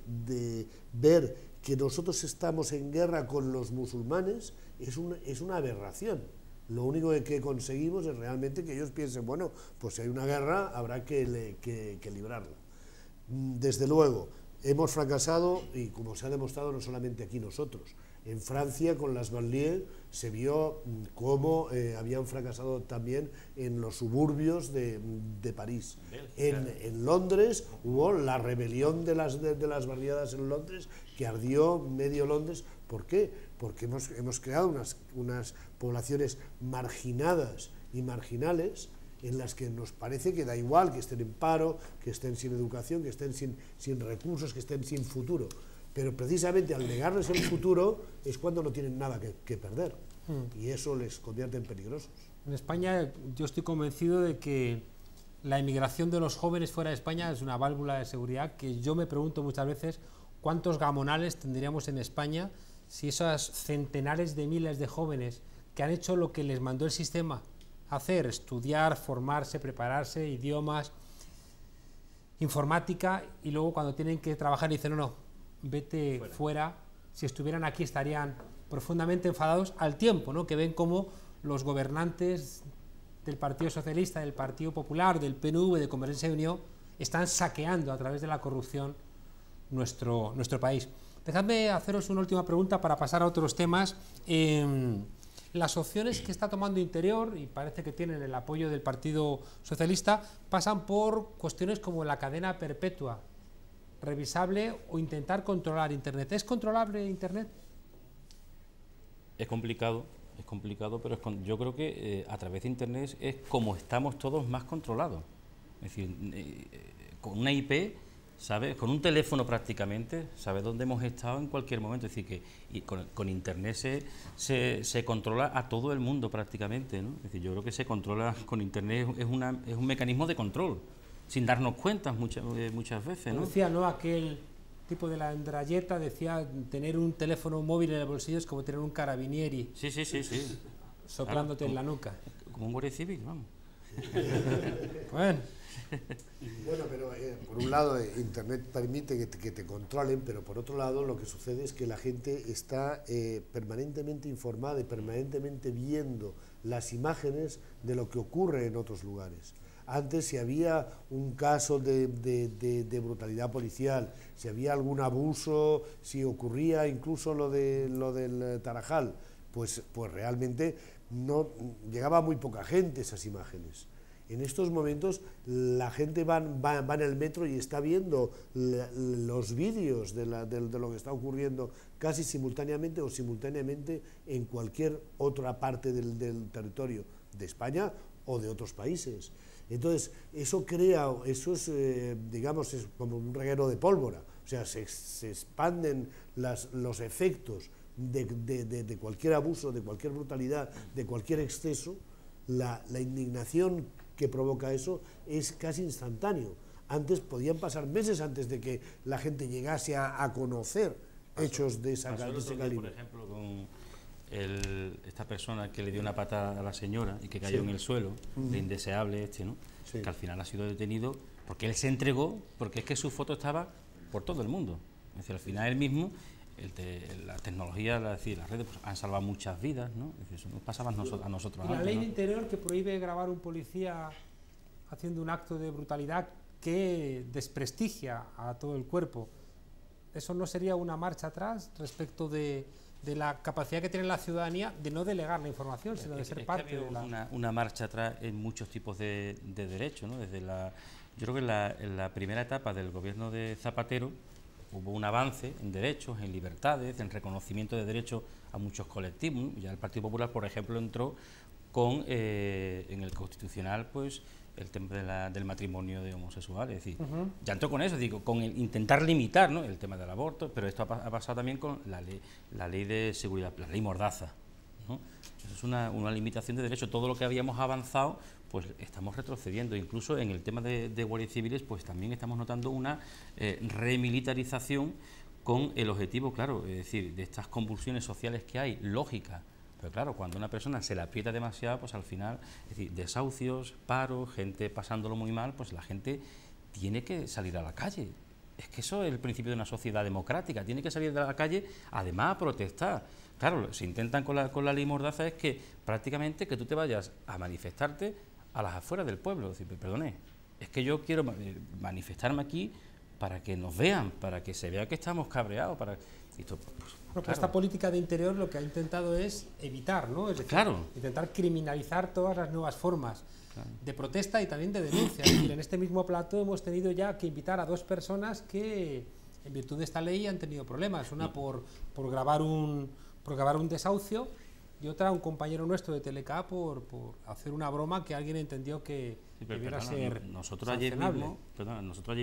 ver que nosotros estamos en guerra con los musulmanes es una aberración. Lo único que conseguimos es realmente que ellos piensen, bueno, pues si hay una guerra habrá que librarla. Desde luego, hemos fracasado, y como se ha demostrado no solamente aquí nosotros, en Francia con las banlieues se vio cómo habían fracasado también en los suburbios de París. En Londres hubo la rebelión de las barriadas en Londres, que ardió medio Londres. ¿Por qué? Porque hemos creado unas poblaciones marginadas y marginales, en las que nos parece que da igual que estén en paro, que estén sin educación, que estén sin recursos, que estén sin futuro. Pero precisamente al negarles el futuro es cuando no tienen nada que perder, y eso les convierte en peligrosos. En España yo estoy convencido de que la emigración de los jóvenes fuera de España es una válvula de seguridad que yo me pregunto muchas veces cuántos gamonales tendríamos en España si esos centenares de miles de jóvenes que han hecho lo que les mandó el sistema hacer, estudiar, formarse, prepararse, idiomas, informática, y luego cuando tienen que trabajar dicen no, vete fuera. Si estuvieran aquí estarían profundamente enfadados al tiempo, ¿no? Que ven cómo los gobernantes del Partido Socialista, del Partido Popular, del PNV, de Convergencia y Unión están saqueando a través de la corrupción nuestro país. Dejadme haceros una última pregunta para pasar a otros temas. Las opciones que está tomando Interior, y parece que tienen el apoyo del Partido Socialista, pasan por cuestiones como la cadena perpetua, revisable o intentar controlar Internet. ¿Es controlable Internet? Es complicado, pero yo creo que a través de Internet es como estamos todos más controlados. Es decir, con una IP, ¿sabes? Con un teléfono prácticamente, sabes dónde hemos estado en cualquier momento. Es decir, que con Internet se controla a todo el mundo prácticamente, ¿no? Es decir, yo creo que se controla con Internet, es un mecanismo de control, sin darnos cuenta muchas veces, ¿no? Decía, ¿no? Aquel tipo de la Andrayeta decía, tener un teléfono móvil en el bolsillo es como tener un carabinieri. Sí. Soplándote claro, en la nuca. Como un guardia civil, vamos. Bueno. Bueno, pero por un lado Internet permite que te controlen, pero por otro lado lo que sucede es que la gente está permanentemente informada y permanentemente viendo las imágenes de lo que ocurre en otros lugares. Antes, si había un caso de brutalidad policial, si había algún abuso, si ocurría incluso lo del Tarajal, pues realmente no llegaba muy poca gente esas imágenes. En estos momentos la gente va en el metro y está viendo los vídeos de lo que está ocurriendo casi simultáneamente o simultáneamente en cualquier otra parte del territorio de España o de otros países. Entonces, eso es, digamos, es como un reguero de pólvora. O sea, se expanden los efectos de cualquier abuso, de cualquier brutalidad, de cualquier exceso, la indignación que provoca eso es casi instantáneo. Antes podían pasar meses antes de que la gente llegase a conocer hechos de ese calibre. Por ejemplo, con esta persona que le dio una patada a la señora y que cayó en el suelo, de indeseable ¿no? Sí. Que al final ha sido detenido porque él se entregó, porque es que su foto estaba por todo el mundo. Es decir, al final él mismo, la tecnología, las redes, pues, han salvado muchas vidas, ¿no? Es decir, eso nos pasaba a nosotros Y la antes, ley ¿no? de interior que prohíbe grabar un policía haciendo un acto de brutalidad que desprestigia a todo el cuerpo, ¿eso no sería una marcha atrás respecto de la capacidad que tiene la ciudadanía de no delegar la información, sino de ser parte de la... Una marcha atrás en muchos tipos de derechos, ¿no? Yo creo que en la primera etapa del gobierno de Zapatero hubo un avance en derechos, en libertades, en reconocimiento de derechos a muchos colectivos, ¿no? Ya el Partido Popular, por ejemplo, entró con, en el Constitucional, pues, el tema del matrimonio de homosexuales, es decir, ya entró con eso, digo, con el intentar limitar, ¿no? El tema del aborto, pero esto ha pasado también con la ley de seguridad, la ley Mordaza, ¿no? Eso es una limitación de derechos. Todo lo que habíamos avanzado, pues estamos retrocediendo. Incluso en el tema de guardias civiles, pues también estamos notando una remilitarización con el objetivo, claro, es decir, de estas convulsiones sociales que hay, lógicas. Pero claro, cuando una persona se la aprieta demasiado, pues al final, es decir, desahucios, paros, gente pasándolo muy mal, pues la gente tiene que salir a la calle. Es que eso es el principio de una sociedad democrática, tiene que salir de la calle, además a protestar. Claro, se intentan con la ley Mordaza es que prácticamente que tú te vayas a manifestarte a las afueras del pueblo. Es decir, perdone, es que yo quiero manifestarme aquí para que nos vean, para que se vea que estamos cabreados, para... Esto, pues, claro. Esta política de interior lo que ha intentado es evitar, ¿no? Es decir, claro, intentar criminalizar todas las nuevas formas de protesta y también de denuncia. Es decir, en este mismo plato hemos tenido ya que invitar a dos personas que, en virtud de esta ley, han tenido problemas. Una por grabar un desahucio y otra un compañero nuestro de Teleca por hacer una broma que alguien entendió que debiera ser nosotros ayer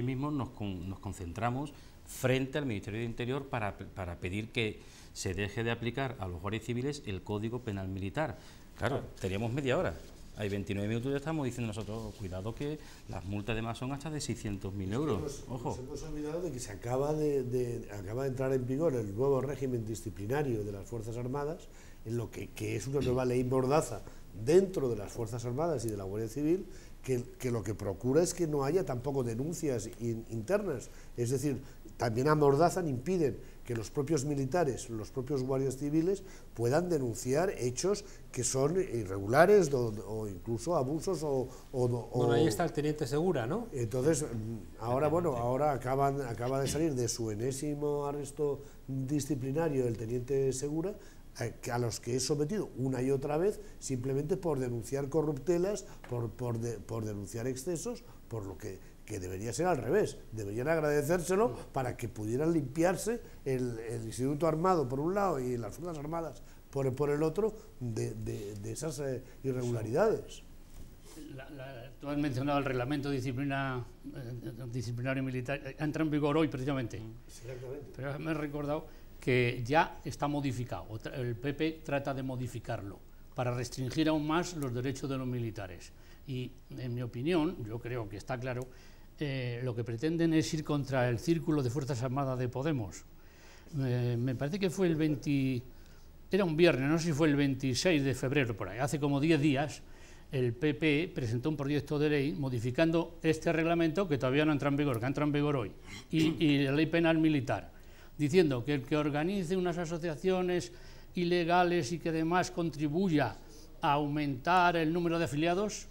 mismo nos concentramos frente al Ministerio de Interior para pedir que se deje de aplicar a los guardias civiles el Código Penal Militar. Claro, teníamos media hora. Hay 29 minutos y ya estamos diciendo nosotros, cuidado que las multas además son hasta de 600.000 euros. Ojo. Nos hemos olvidado de que se acaba de entrar en vigor el nuevo régimen disciplinario de las Fuerzas Armadas, en lo que es una nueva ley Mordaza dentro de las Fuerzas Armadas y de la Guardia Civil, que lo que procura es que no haya tampoco denuncias internas. Es decir, también amordazan, impiden que los propios militares, los propios guardias civiles puedan denunciar hechos que son irregulares o incluso abusos Bueno, ahí está el teniente Segura, ¿no? Entonces, ahora acaba de salir de su enésimo arresto disciplinario el teniente Segura, a los que es sometido una y otra vez simplemente por denunciar corruptelas, por denunciar excesos, por lo que debería ser al revés. Deberían agradecérselo para que pudieran limpiarse el Instituto Armado por un lado y las Fuerzas Armadas por el otro de esas irregularidades. Tú has mencionado el reglamento disciplinario militar, entra en vigor hoy precisamente. Exactamente. Pero me he recordado que ya está modificado, el PP trata de modificarlo para restringir aún más los derechos de los militares. Y en mi opinión, yo creo que está claro, lo que pretenden es ir contra el círculo de Fuerzas Armadas de Podemos. Me parece que fue era un viernes, no sé si fue el 26 de febrero, por ahí, hace como 10 días, el PP presentó un proyecto de ley modificando este reglamento que todavía no entra en vigor, que entra en vigor hoy, y la ley penal militar, diciendo que el que organice unas asociaciones ilegales y que además contribuya a aumentar el número de afiliados,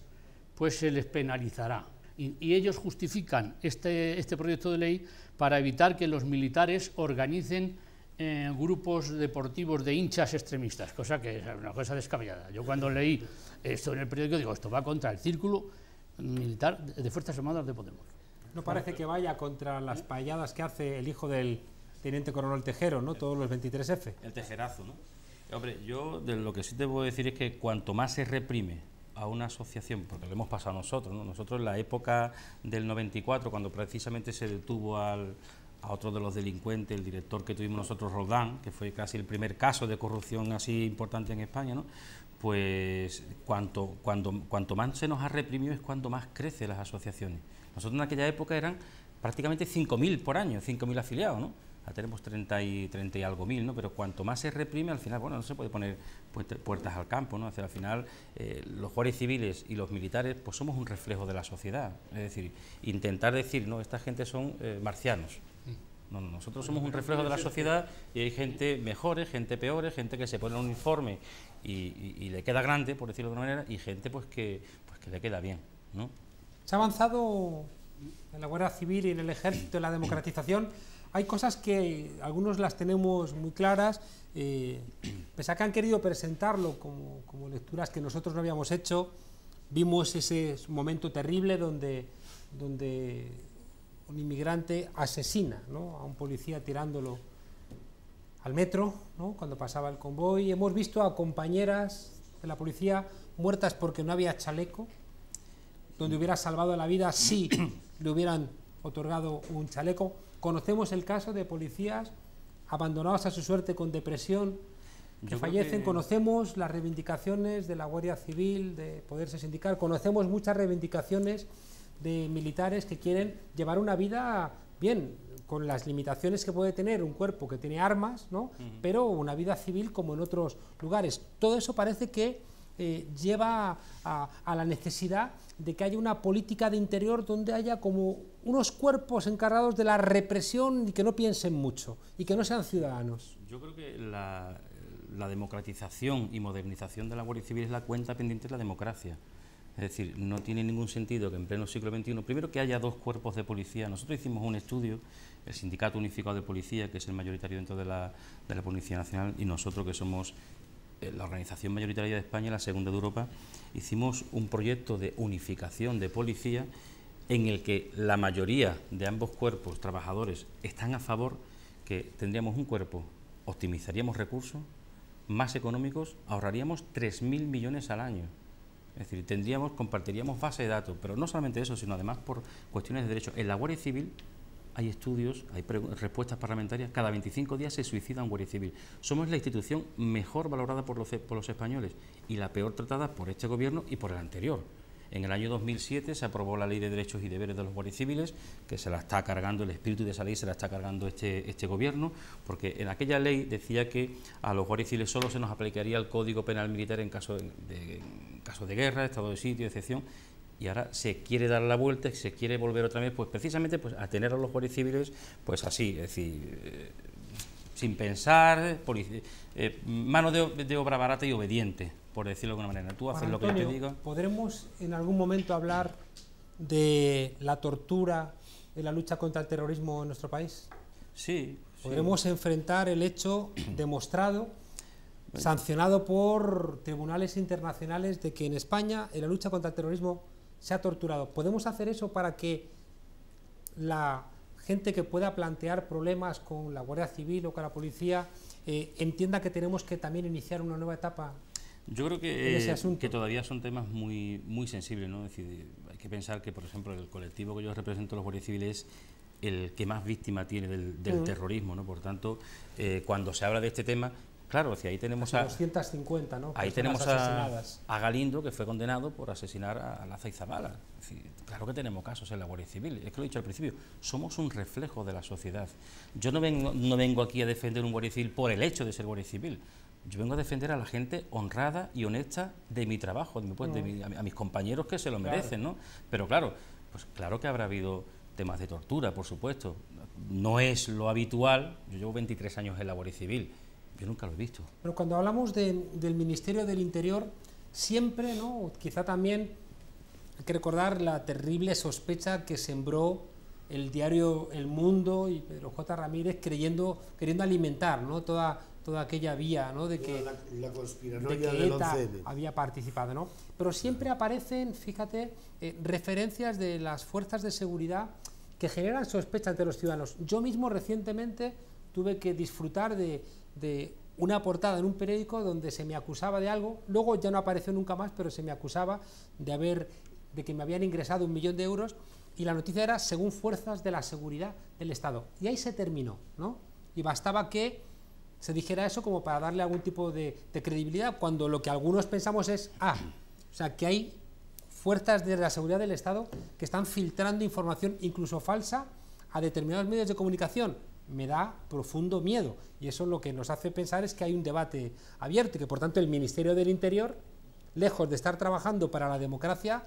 pues se les penalizará. Y ellos justifican este proyecto de ley para evitar que los militares organicen grupos deportivos de hinchas extremistas, cosa que es una cosa descabellada. Yo cuando leí esto en el periódico digo, esto va contra el círculo militar de Fuerzas Armadas de Podemos. No parece que vaya contra las payadas que hace el hijo del teniente coronel Tejero, ¿no? Todos los 23F. El tejerazo, ¿no? Hombre, yo de lo que sí te puedo decir es que cuanto más se reprime a una asociación, porque lo hemos pasado nosotros, ¿no? Nosotros en la época del 94, cuando precisamente se detuvo al a otro de los delincuentes, el director que tuvimos nosotros, Roldán, que fue casi el primer caso de corrupción así importante en España, ¿no? Pues cuanto más se nos ha reprimido es cuando más crecen las asociaciones. Nosotros en aquella época eran prácticamente 5.000 por año, 5.000 afiliados, ¿no? Ahora tenemos 30 y algo mil, ¿no? Pero cuanto más se reprime, al final, bueno, no se puede poner puertas al campo, ¿no? Al final, los guardias civiles y los militares, pues somos un reflejo de la sociedad. Es decir, intentar decir, no, esta gente son marcianos. No, nosotros somos un reflejo de la sociedad y hay gente mejores, gente peores, gente que se pone un uniforme y le queda grande, por decirlo de alguna manera, y gente pues que le queda bien, ¿no? Se ha avanzado en la Guardia Civil y en el Ejército, en la democratización. Hay cosas que algunos las tenemos muy claras, pese a que han querido presentarlo como lecturas que nosotros no habíamos hecho. Vimos ese momento terrible donde un inmigrante asesina, ¿no?, a un policía tirándolo al metro, ¿no?, cuando pasaba el convoy. Hemos visto a compañeras de la policía muertas porque no había chaleco, donde hubiera salvado la vida si le hubieran otorgado un chaleco. Conocemos el caso de policías abandonados a su suerte con depresión que fallecen. Conocemos las reivindicaciones de la Guardia Civil de poderse sindicar, conocemos muchas reivindicaciones de militares que quieren llevar una vida bien, con las limitaciones que puede tener un cuerpo que tiene armas, ¿no? Pero una vida civil como en otros lugares. Todo eso parece que lleva a la necesidad de que haya una política de interior donde haya como unos cuerpos encargados de la represión y que no piensen mucho y que no sean ciudadanos. Yo creo que la democratización y modernización de la Guardia Civil es la cuenta pendiente de la democracia. Es decir, no tiene ningún sentido que en pleno siglo XXI, primero que haya dos cuerpos de policía. Nosotros hicimos un estudio, el Sindicato Unificado de Policía, que es el mayoritario dentro de la Policía Nacional, y nosotros, que somos la organización mayoritaria de España, la segunda de Europa, hicimos un proyecto de unificación de policía en el que la mayoría de ambos cuerpos trabajadores están a favor, que tendríamos un cuerpo, optimizaríamos recursos, más económicos, ahorraríamos 3.000 millones al año. Es decir, compartiríamos base de datos, pero no solamente eso, sino además por cuestiones de derechos. En la Guardia Civil hay estudios, hay respuestas parlamentarias, cada 25 días se suicida un guardia civil. Somos la institución mejor valorada por los españoles y la peor tratada por este gobierno y por el anterior. En el año 2007 se aprobó la Ley de Derechos y Deberes de los Guardias Civiles, que se la está cargando, el espíritu de esa ley se la está cargando este gobierno, porque en aquella ley decía que a los guardias civiles solo se nos aplicaría el Código Penal Militar en caso de guerra, estado de sitio, excepción, y ahora se quiere dar la vuelta, se quiere volver otra vez, pues precisamente pues, a tener a los guardias civiles pues así, es decir, sin pensar, mano de obra barata y obediente, por decirlo de alguna manera. Tú haces lo que yo te digo. ¿Podremos en algún momento hablar de la tortura en la lucha contra el terrorismo en nuestro país? Sí. ¿Podremos enfrentar el hecho demostrado, sancionado por tribunales internacionales, de que en España en la lucha contra el terrorismo se ha torturado? ¿Podemos hacer eso para que la gente que pueda plantear problemas con la Guardia Civil o con la policía entienda que tenemos que también iniciar una nueva etapa? Yo creo que todavía son temas muy sensibles, ¿no? Es decir, hay que pensar que, por ejemplo, el colectivo que yo represento, los guardias civiles, es el que más víctima tiene del terrorismo, ¿no? Por tanto, cuando se habla de este tema, claro, si ahí tenemos 250, ¿no? Ahí tenemos a Galindo, que fue condenado por asesinar a Laza y Zabala. Es decir, claro que tenemos casos en la Guardia Civil, es que lo he dicho al principio, somos un reflejo de la sociedad. Yo no vengo aquí a defender un guardia civil por el hecho de ser guardia civil. Yo vengo a defender a la gente honrada y honesta de mi trabajo, a mis compañeros que se lo merecen, ¿no? Pero claro, pues claro que habrá habido temas de tortura, por supuesto. No es lo habitual. Yo llevo 23 años en la Guardia Civil, yo nunca lo he visto. Pero cuando hablamos del Ministerio del Interior, siempre, ¿no?, quizá también hay que recordar la terrible sospecha que sembró el diario El Mundo y Pedro J. Ramírez queriendo alimentar, ¿no?, toda aquella vía, ¿no?, de que, la conspiranoia de que del ETA 11M había participado, ¿no? Pero siempre aparecen, fíjate, referencias de las fuerzas de seguridad que generan sospechas ante los ciudadanos. Yo mismo recientemente tuve que disfrutar de una portada en un periódico donde se me acusaba de algo, luego ya no apareció nunca más, pero se me acusaba de que me habían ingresado 1 millón de euros, y la noticia era según fuerzas de la seguridad del Estado. Y ahí se terminó, ¿no? Y bastaba que se dijera eso como para darle algún tipo de credibilidad, cuando lo que algunos pensamos es, o sea, que hay fuerzas de la seguridad del Estado que están filtrando información incluso falsa a determinados medios de comunicación. Me da profundo miedo, y eso lo que nos hace pensar es que hay un debate abierto y que por tanto el Ministerio del Interior, lejos de estar trabajando para la democracia,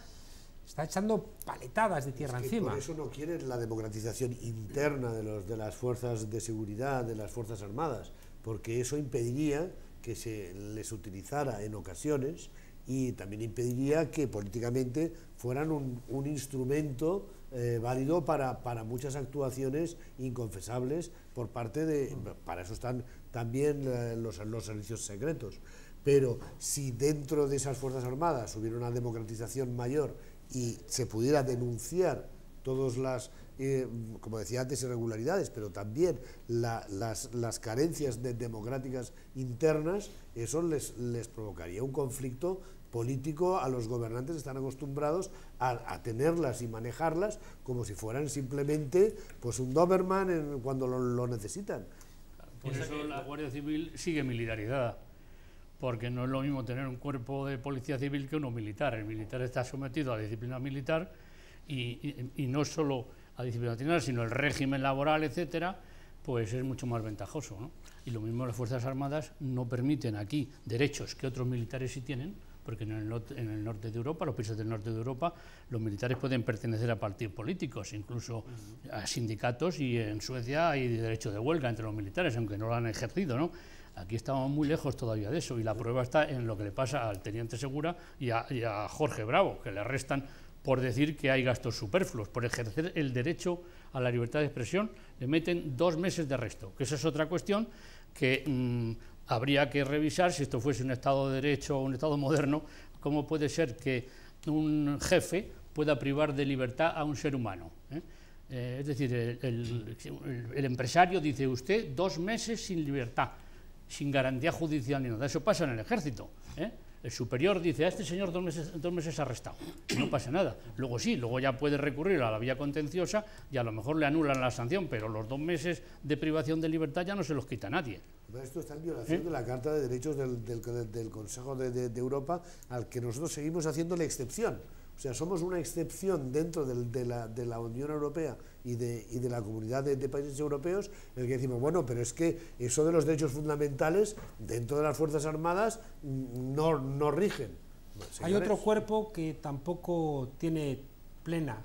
está echando paletadas de tierra encima. Por eso no quieren la democratización interna de las fuerzas de seguridad, de las Fuerzas Armadas, porque eso impediría que se les utilizara en ocasiones y también impediría que políticamente fueran un instrumento válido para muchas actuaciones inconfesables por parte de... Para eso están también los servicios secretos. Pero si dentro de esas Fuerzas Armadas hubiera una democratización mayor y se pudiera denunciar todas las, como decía antes, irregularidades, pero también las carencias democráticas internas, eso les provocaría un conflicto político a los gobernantes que están acostumbrados a tenerlas y manejarlas como si fueran simplemente pues un Doberman cuando lo necesitan. Por eso la Guardia Civil sigue militarizada, porque no es lo mismo tener un cuerpo de policía civil que uno militar. El militar está sometido a la disciplina militar y no solo a disciplina militar, sino el régimen laboral, etcétera, pues es mucho más ventajoso, ¿no? Y lo mismo las Fuerzas Armadas no permiten aquí derechos que otros militares sí tienen, porque en el norte de Europa, los países del norte de Europa, los militares pueden pertenecer a partidos políticos, incluso a sindicatos, y en Suecia hay derecho de huelga entre los militares, aunque no lo han ejercido, ¿no? Aquí estamos muy lejos todavía de eso, y la prueba está en lo que le pasa al teniente Segura y a Jorge Bravo, que le arrestan por decir que hay gastos superfluos, por ejercer el derecho a la libertad de expresión, le meten 2 meses de arresto, que esa es otra cuestión que habría que revisar. Si esto fuese un Estado de Derecho o un Estado moderno, ¿cómo puede ser que un jefe pueda privar de libertad a un ser humano? Es decir, el empresario dice, usted 2 meses sin libertad, sin garantía judicial ni nada. Eso pasa en el ejército, El superior dice, a este señor 2 meses arrestado, y no pasa nada. Luego sí, luego ya puede recurrir a la vía contenciosa y a lo mejor le anulan la sanción, pero los 2 meses de privación de libertad ya no se los quita nadie. Esto está en violación de la Carta de Derechos del Consejo de Europa, al que nosotros seguimos haciéndole excepción. O sea, somos una excepción dentro de la Unión Europea y de la comunidad de países europeos, en el que decimos, bueno, pero es que eso de los derechos fundamentales dentro de las Fuerzas Armadas no rigen. Bueno, hay otro cuerpo que tampoco tiene plena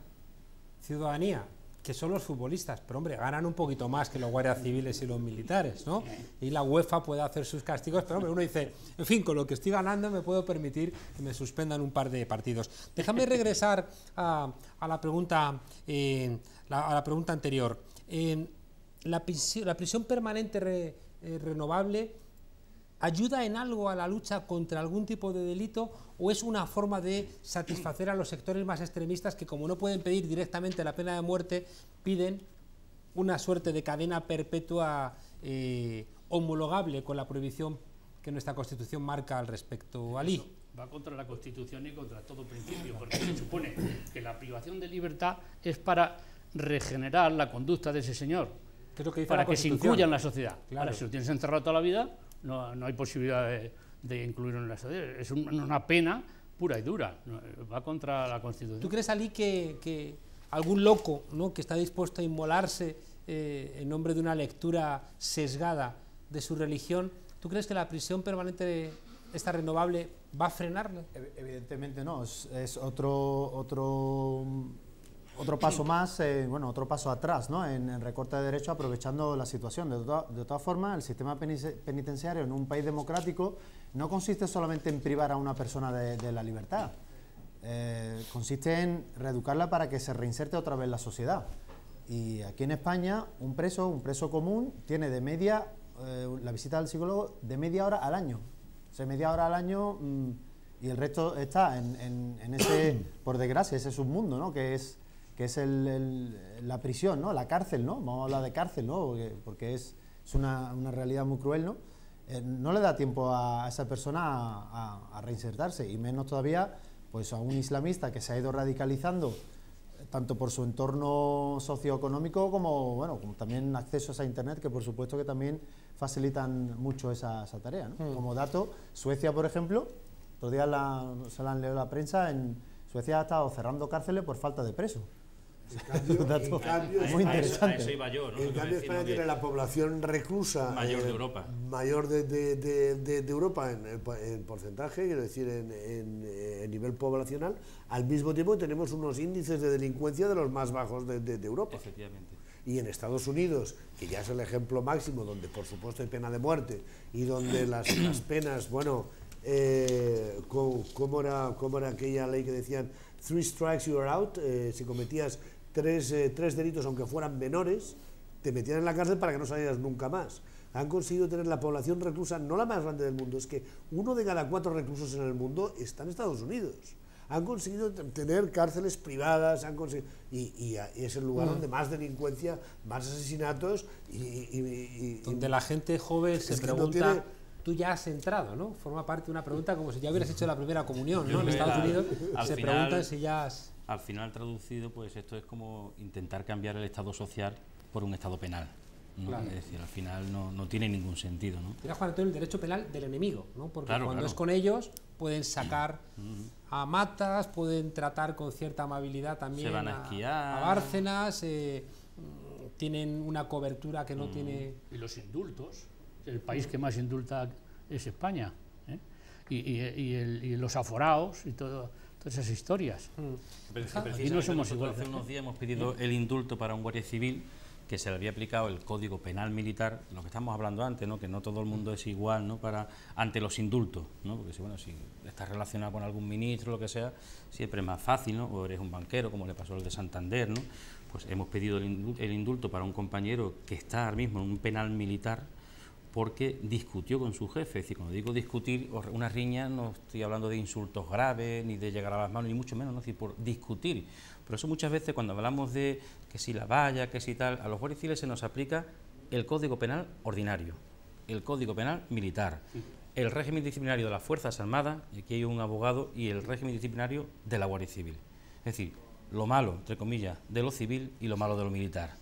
ciudadanía, que son los futbolistas, pero hombre, ganan un poquito más que los guardias civiles y los militares, ¿no? Y la UEFA puede hacer sus castigos, pero hombre, uno dice, en fin, con lo que estoy ganando me puedo permitir que me suspendan un par de partidos. Déjame regresar a la pregunta anterior. ¿La prisión permanente renovable ayuda en algo a la lucha contra algún tipo de delito, o es una forma de satisfacer a los sectores más extremistas que, como no pueden pedir directamente la pena de muerte, piden una suerte de cadena perpetua homologable con la prohibición que nuestra Constitución marca al respecto? Ali. Va contra la Constitución y contra todo principio, porque se supone que la privación de libertad es para regenerar la conducta de ese señor, ¿Qué es lo que dice para la que se Constitución? incluya en la sociedad. Claro. Ahora, si lo tienes encerrado toda la vida, no hay posibilidad de incluirlo en la sociedad. Es una pena pura y dura, va contra la Constitución. ¿Tú crees, Ali, que algún loco, ¿no?, que está dispuesto a inmolarse en nombre de una lectura sesgada de su religión, ¿tú crees que la prisión permanente esta renovable va a frenarlo? Evidentemente no, es otro paso más, otro paso atrás, ¿no?, en el recorte de derechos, aprovechando la situación. De todas formas, el sistema penitenciario en un país democrático no consiste solamente en privar a una persona de la libertad, consiste en reeducarla para que se reinserte otra vez en la sociedad. Y aquí en España, un preso común tiene de media, la visita al psicólogo de media hora al año. O sea, media hora al año, y el resto está en ese, por desgracia, ese submundo, ¿no?, que es la prisión, ¿no?, la cárcel, ¿no? Vamos a hablar de cárcel, ¿no?, porque es una realidad muy cruel, ¿no? No le da tiempo a esa persona a reinsertarse, y menos todavía pues a un islamista que se ha ido radicalizando tanto por su entorno socioeconómico como, bueno, como también accesos a Internet, que por supuesto que también facilitan mucho esa tarea, ¿no? Como dato, Suecia, por ejemplo, otro día se la han leído la prensa, en Suecia ha estado cerrando cárceles por falta de presos. En cambio, muy interesante. A eso iba yo, ¿no? En cambio, España tiene la población reclusa mayor de Europa. Mayor de Europa en porcentaje, quiero decir, en nivel poblacional. Al mismo tiempo tenemos unos índices de delincuencia de los más bajos de Europa. Efectivamente. Y en Estados Unidos, que ya es el ejemplo máximo, donde por supuesto hay pena de muerte y donde las penas, bueno, ¿cómo era aquella ley que decían 3 strikes you are out? Si cometías tres delitos, aunque fueran menores, te metían en la cárcel para que no salieras nunca más. Han conseguido tener la población reclusa, no la más grande del mundo, es que 1 de cada 4 reclusos en el mundo está en Estados Unidos. Han conseguido tener cárceles privadas, y es el lugar donde más delincuencia, más asesinatos donde la gente joven se pregunta, tú ya has entrado, ¿no? Forma parte de una pregunta como si ya hubieras hecho la primera comunión, ¿no? En Estados Unidos se preguntan si ya has... Al final traducido, pues esto es como intentar cambiar el Estado social por un Estado penal, ¿no? Claro. Es decir, al final no tiene ningún sentido, ¿no? Mira, Juan Antonio, el derecho penal del enemigo, ¿no? Porque claro, cuando es con ellos pueden sacar a matas, pueden tratar con cierta amabilidad también se van a esquiar, a Bárcenas, tienen una cobertura que no tiene... Y los indultos, el país que más indulta es España, ¿eh? Y los aforados y todas esas historias. Aquí no somos iguales. Hace unos días hemos pedido el indulto para un guardia civil que se le había aplicado el Código Penal Militar, lo que estamos hablando antes, ¿no? Que no todo el mundo es igual, ¿no? Ante los indultos, ¿no? Porque si estás relacionado con algún ministro, lo que sea, siempre es más fácil, ¿no? O eres un banquero, como le pasó al de Santander, ¿no? Pues hemos pedido el indulto para un compañero que está ahora mismo en un penal militar porque discutió con su jefe. Es decir, cuando digo discutir, una riña, no estoy hablando de insultos graves, ni de llegar a las manos, ni mucho menos, ¿no? Es decir, por discutir. Por eso muchas veces cuando hablamos de que si la valla, que si tal, a los guardias civiles se nos aplica el Código Penal ordinario, el Código Penal militar, el régimen disciplinario de las Fuerzas Armadas, y aquí hay un abogado, y el régimen disciplinario de la Guardia Civil. Es decir, lo malo, entre comillas, de lo civil y lo malo de lo militar.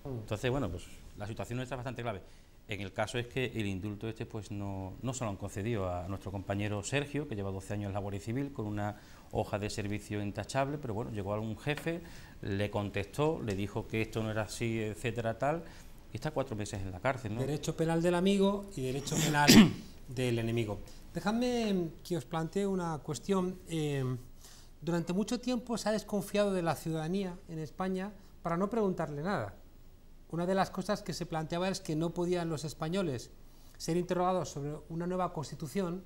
Entonces, bueno, pues la situación está bastante clave. En el caso es que el indulto pues no se lo han concedido a nuestro compañero Sergio, que lleva 12 años en la Guardia Civil, con una hoja de servicio intachable, pero bueno, llegó algún jefe, le contestó, le dijo que esto no era así, etcétera, tal, y está 4 meses en la cárcel, ¿no? Derecho penal del amigo y derecho penal del enemigo. Dejadme que os plantee una cuestión. Durante mucho tiempo se ha desconfiado de la ciudadanía en España para no preguntarle nada. Una de las cosas que se planteaba es que no podían los españoles ser interrogados sobre una nueva Constitución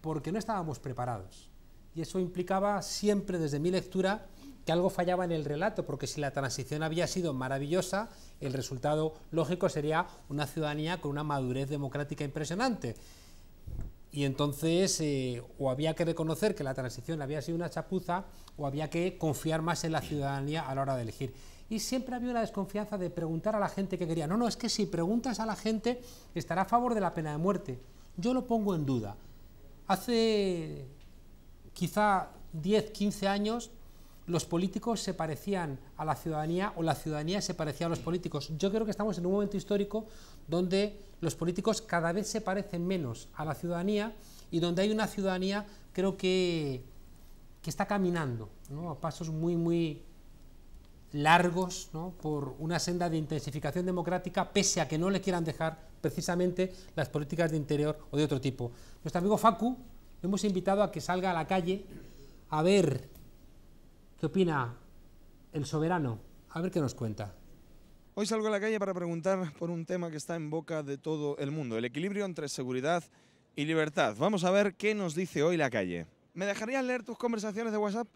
porque no estábamos preparados. Y eso implicaba siempre, desde mi lectura, que algo fallaba en el relato, porque si la transición había sido maravillosa, el resultado lógico sería una ciudadanía con una madurez democrática impresionante. Y entonces o había que reconocer que la transición había sido una chapuza o había que confiar más en la ciudadanía a la hora de elegir. Y siempre había una desconfianza de preguntar a la gente que quería. No, es que si preguntas a la gente estará a favor de la pena de muerte. Yo lo pongo en duda. Hace quizá 10, 15 años los políticos se parecían a la ciudadanía o la ciudadanía se parecía a los políticos. Yo creo que estamos en un momento histórico donde los políticos cada vez se parecen menos a la ciudadanía y donde hay una ciudadanía, creo que está caminando, ¿no? A pasos muy largos, ¿no? Por una senda de intensificación democrática, pese a que no le quieran dejar precisamente las políticas de interior o de otro tipo. Nuestro amigo Facu lo hemos invitado a que salga a la calle a ver qué opina el soberano, a ver qué nos cuenta. Hoy salgo a la calle para preguntar por un tema que está en boca de todo el mundo, el equilibrio entre seguridad y libertad. Vamos a ver qué nos dice hoy la calle. ¿Me dejarías leer tus conversaciones de WhatsApp?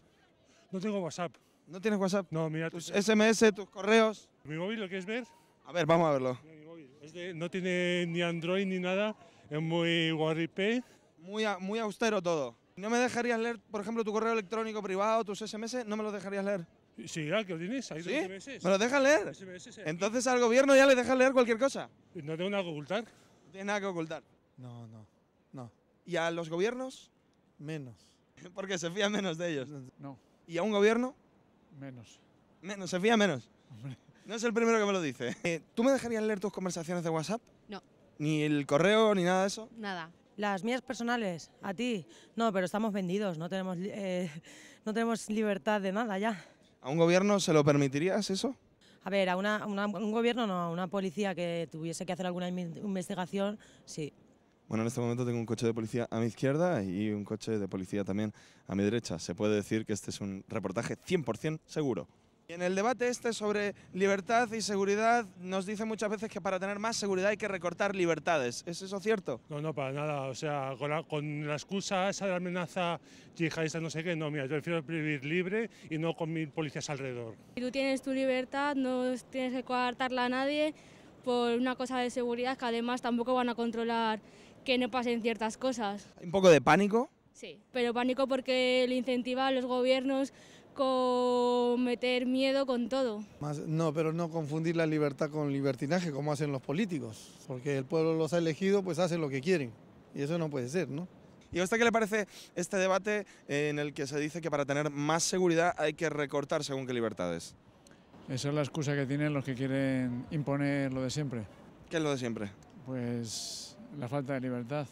No tengo WhatsApp. ¿No tienes WhatsApp? No, mira. ¿Tus SMS, tus correos? ¿Mi móvil lo quieres ver? A ver, vamos a verlo. Mi móvil. No tiene ni Android ni nada, es muy guarripé. Muy austero todo. ¿No me dejarías leer, por ejemplo, tu correo electrónico privado, tus SMS? ¿No me los dejarías leer? Sí, claro que lo tienes, hay ¿Sí? SMS. ¿Me los dejas leer? SMS, Entonces al gobierno ya le dejas leer cualquier cosa. No tengo nada que ocultar. No tienes nada que ocultar. No. ¿Y a los gobiernos? Menos. Porque se fían menos de ellos. No. ¿Y a un gobierno? Menos. Menos, se fía menos. No es el primero que me lo dice. ¿Tú me dejarías leer tus conversaciones de WhatsApp? No. ¿Ni el correo, ni nada de eso? Nada. Las mías personales, a ti. No, pero estamos vendidos, no tenemos libertad de nada ya. ¿A un gobierno se lo permitirías eso? A ver, a un gobierno no, a una policía que tuviese que hacer alguna investigación, sí. Bueno, en este momento tengo un coche de policía a mi izquierda y un coche de policía también a mi derecha. Se puede decir que este es un reportaje 100% seguro. Y en el debate este sobre libertad y seguridad nos dice muchas veces que para tener más seguridad hay que recortar libertades. ¿Es eso cierto? No, para nada. O sea, con la excusa esa de la amenaza yihadista, no sé qué, no, mira, yo prefiero vivir libre y no con 1000 policías alrededor. Si tú tienes tu libertad, no tienes que coartarla a nadie por una cosa de seguridad, que además tampoco van a controlar que no pasen ciertas cosas. ¿Hay un poco de pánico? Sí, pero pánico porque le incentiva a los gobiernos con meter miedo con todo. No, pero no confundir la libertad con libertinaje como hacen los políticos, porque el pueblo los ha elegido, pues hacen lo que quieren, y eso no puede ser, ¿no? ¿Y a usted qué le parece este debate en el que se dice que para tener más seguridad hay que recortar según qué libertades? Esa es la excusa que tienen los que quieren imponer lo de siempre. ¿Qué es lo de siempre? Pues la falta de libertad.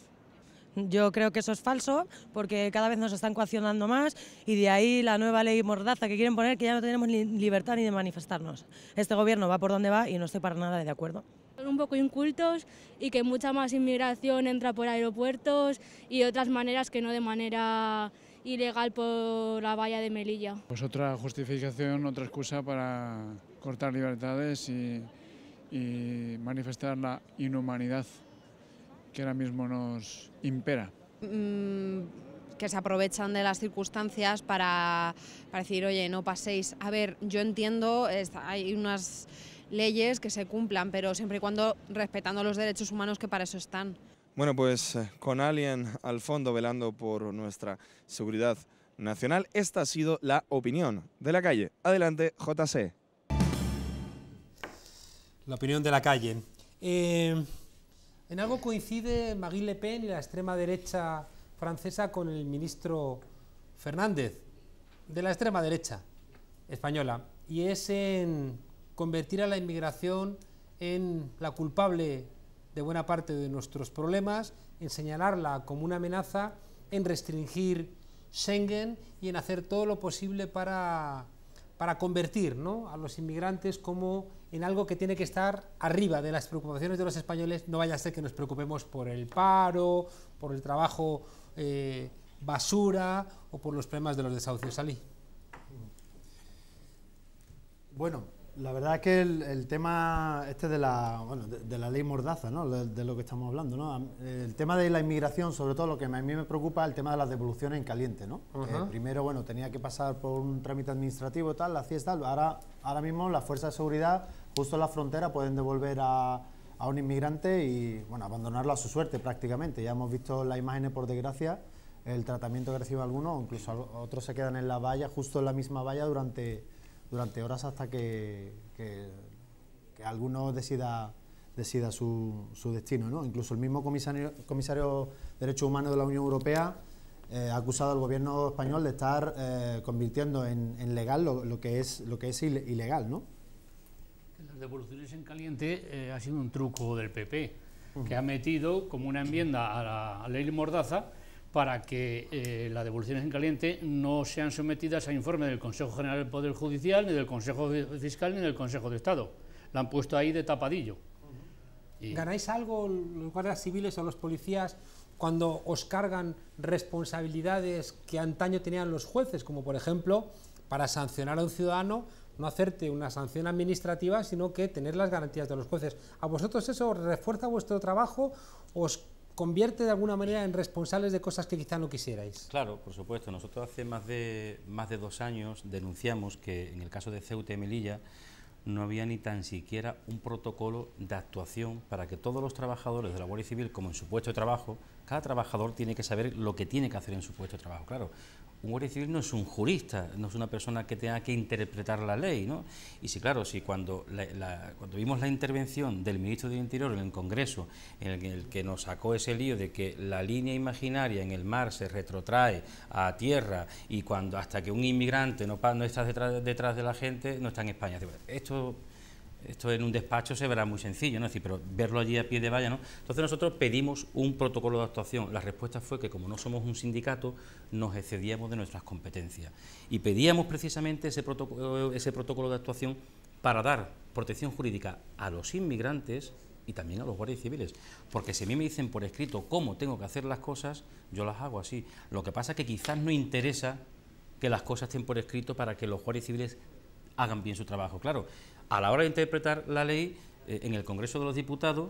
Yo creo que eso es falso, porque cada vez nos están coaccionando más y de ahí la nueva ley mordaza que quieren poner, que ya no tenemos libertad ni de manifestarnos. Este gobierno va por donde va y no estoy para nada de acuerdo. Son un poco incultos y que mucha más inmigración entra por aeropuertos y otras maneras que no de manera ilegal por la valla de Melilla. Pues otra justificación, otra excusa para cortar libertades y manifestar la inhumanidad que ahora mismo nos impera. Que se aprovechan de las circunstancias para decir, oye, no paséis. A ver, yo entiendo, hay unas leyes que se cumplan, pero siempre y cuando respetando los derechos humanos, que para eso están. Bueno, pues con alguien al fondo velando por nuestra seguridad nacional, esta ha sido la opinión de la calle. Adelante, JC. La opinión de la calle. En algo coincide Marine Le Pen y la extrema derecha francesa con el ministro Fernández, de la extrema derecha española, y es en convertir a la inmigración en la culpable de buena parte de nuestros problemas, en señalarla como una amenaza, en restringir Schengen y en hacer todo lo posible para convertir, ¿no?, a los inmigrantes como en algo que tiene que estar arriba de las preocupaciones de los españoles. No vaya a ser que nos preocupemos por el paro, por el trabajo basura o por los problemas de los desahucios. Salí. Bueno, la verdad es que el tema este de la ley mordaza, ¿no?, de lo que estamos hablando, ¿no?, el tema de la inmigración, sobre todo lo que a mí me preocupa es el tema de las devoluciones en caliente, ¿no? Primero, bueno, tenía que pasar por un trámite administrativo y tal, la fiesta, ahora mismo las fuerzas de seguridad justo en la frontera pueden devolver a un inmigrante y, bueno, abandonarlo a su suerte prácticamente. Ya hemos visto las imágenes, por desgracia, el tratamiento que recibe algunos, incluso otros se quedan en la valla, justo en la misma valla durante horas hasta que alguno decida su destino, ¿no? Incluso el mismo comisario de Derechos Humanos de la Unión Europea ha acusado al gobierno español de estar convirtiendo en legal lo que es ilegal, ¿no? Las devoluciones en caliente ha sido un truco del PP, que ha metido como una enmienda a la ley Mordaza para que las devoluciones en caliente no sean sometidas a informe del Consejo General del Poder Judicial, ni del Consejo Fiscal, ni del Consejo de Estado. La han puesto ahí de tapadillo. ¿Ganáis algo los guardias civiles o los policías cuando os cargan responsabilidades que antaño tenían los jueces, como por ejemplo, para sancionar a un ciudadano, no hacerte una sanción administrativa, sino que tener las garantías de los jueces? ¿A vosotros eso refuerza vuestro trabajo, os convierte de alguna manera en responsables de cosas que quizá no quisierais? Claro, por supuesto. Nosotros hace más de 2 años denunciamos que en el caso de Ceuta y Melilla no había ni tan siquiera un protocolo de actuación para que todos los trabajadores de la Guardia Civil, como en su puesto de trabajo, cada trabajador tiene que saber lo que tiene que hacer en su puesto de trabajo. Claro, un guardia civil no es un jurista, no es una persona que tenga que interpretar la ley, ¿no? Y sí, claro, si cuando vimos la intervención del ministro del Interior en el Congreso, en el que nos sacó ese lío de que la línea imaginaria en el mar se retrotrae a tierra y cuando hasta que un inmigrante no está detrás de la gente, no está en España. Esto en un despacho se verá muy sencillo, ¿no? Es decir, pero verlo allí a pie de valla, ¿no? Entonces nosotros pedimos un protocolo de actuación. La respuesta fue que como no somos un sindicato, nos excedíamos de nuestras competencias. Y pedíamos precisamente ese protocolo de actuación para dar protección jurídica a los inmigrantes y también a los guardias civiles. Porque si a mí me dicen por escrito cómo tengo que hacer las cosas, yo las hago así. Lo que pasa es que quizás no interesa que las cosas estén por escrito para que los guardias civiles hagan bien su trabajo. Claro, a la hora de interpretar la ley, en el Congreso de los Diputados,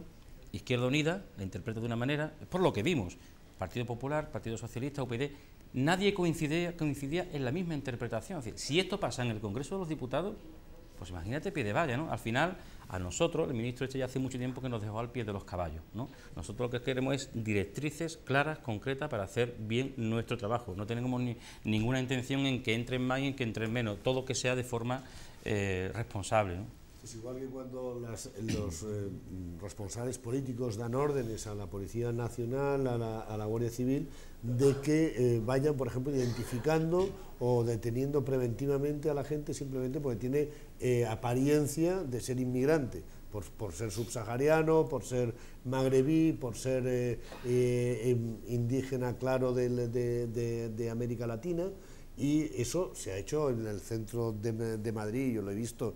Izquierda Unida la interpreta de una manera, por lo que vimos, Partido Popular, Partido Socialista, UPyD, nadie coincidía en la misma interpretación. Es decir, si esto pasa en el Congreso de los Diputados, pues imagínate pie de valla, ¿no? Al final, a nosotros, el ministro ya hace mucho tiempo que nos dejó al pie de los caballos, ¿no? Nosotros lo que queremos es directrices claras, concretas, para hacer bien nuestro trabajo. No tenemos ninguna intención en que entren más y en que entren menos, todo que sea de forma responsable, ¿no? Es igual que cuando los responsables políticos dan órdenes a la Policía Nacional, a la Guardia Civil, de que vayan, por ejemplo, identificando o deteniendo preventivamente a la gente simplemente porque tiene apariencia de ser inmigrante, por ser subsahariano, por ser magrebí, por ser indígena, claro, de América Latina. Y eso se ha hecho en el centro de Madrid, yo lo he visto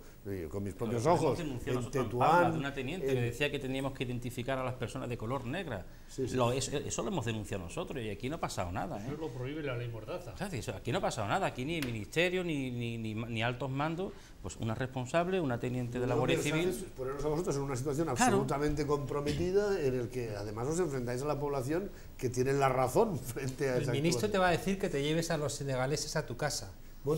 con mis propios ojos. En Tetuán, de una teniente que decía que teníamos que identificar a las personas de color negra. Sí, sí. Eso lo hemos denunciado nosotros y aquí no ha pasado nada. Eso lo prohíbe la ley Mordaza. Aquí no ha pasado nada, aquí ni el ministerio ni altos mandos, pues una responsable, una teniente de la Guardia Civil. Ponernos a vosotros en una situación absolutamente comprometida en el que además os enfrentáis a la población que tiene la razón frente a esa El ministro te va a decir que te lleves a los senegaleses a tu casa.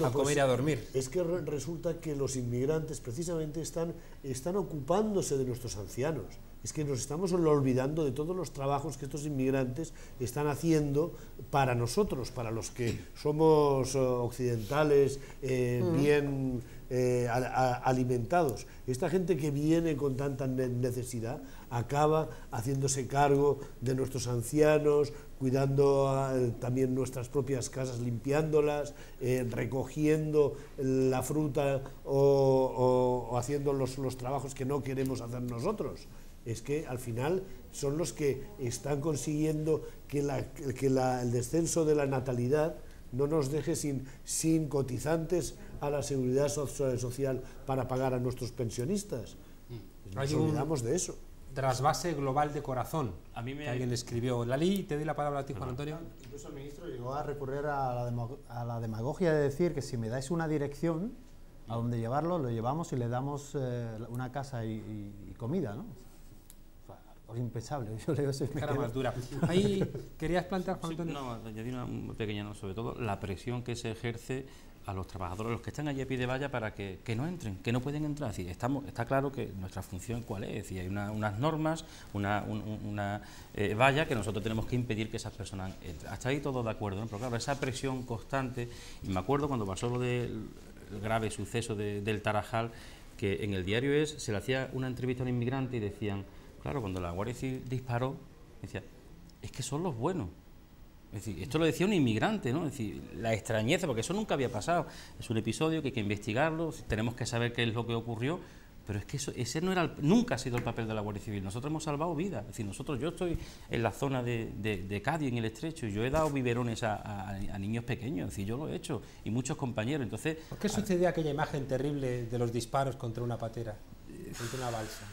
A comer y a dormir. Es que resulta que los inmigrantes precisamente están ocupándose de nuestros ancianos. Es que nos estamos olvidando de todos los trabajos que estos inmigrantes están haciendo para nosotros, para los que somos occidentales, bien alimentados. Esta gente que viene con tanta necesidad acaba haciéndose cargo de nuestros ancianos, cuidando también nuestras propias casas, limpiándolas, recogiendo la fruta o haciendo los trabajos que no queremos hacer nosotros. Es que al final son los que están consiguiendo que el descenso de la natalidad no nos deje sin cotizantes a la seguridad social para pagar a nuestros pensionistas. Nos olvidamos de eso. Trasvase global de corazón, que alguien escribió. Lali, te doy la palabra a ti, Juan Antonio. Incluso el ministro llegó a recurrir a la demagogia de decir que si me dais una dirección a donde llevarlo, lo llevamos y le damos una casa y comida, ¿no? Impensable, yo leo eso y me quedo más dura. Ahí querías plantear, Juan Antonio. No, añadir una pequeña, no, sobre todo la presión que se ejerce a los trabajadores, los que están allí a pie de valla, para que no entren, que no pueden entrar. Es decir, está claro que nuestra función cuál es, decir, hay unas normas, una valla que nosotros tenemos que impedir que esas personas entren. Hasta ahí todo de acuerdo, ¿no? Pero claro, esa presión constante, y me acuerdo cuando pasó lo del grave suceso del Tarajal, que en el diario se le hacía una entrevista a un inmigrante y decían, claro, cuando la Guardia Civil disparó, decía, es que son los buenos. Es decir, esto lo decía un inmigrante, ¿no? Es decir, la extrañeza, porque eso nunca había pasado. Es un episodio que hay que investigarlo, tenemos que saber qué es lo que ocurrió, pero es que ese nunca ha sido el papel de la Guardia Civil. Nosotros hemos salvado vidas. Es decir, yo estoy en la zona de Cádiz, en el Estrecho, y yo he dado biberones a niños pequeños, es decir, yo lo he hecho, y muchos compañeros. Entonces, ¿por qué sucedió aquella imagen terrible de los disparos contra una patera, contra una balsa?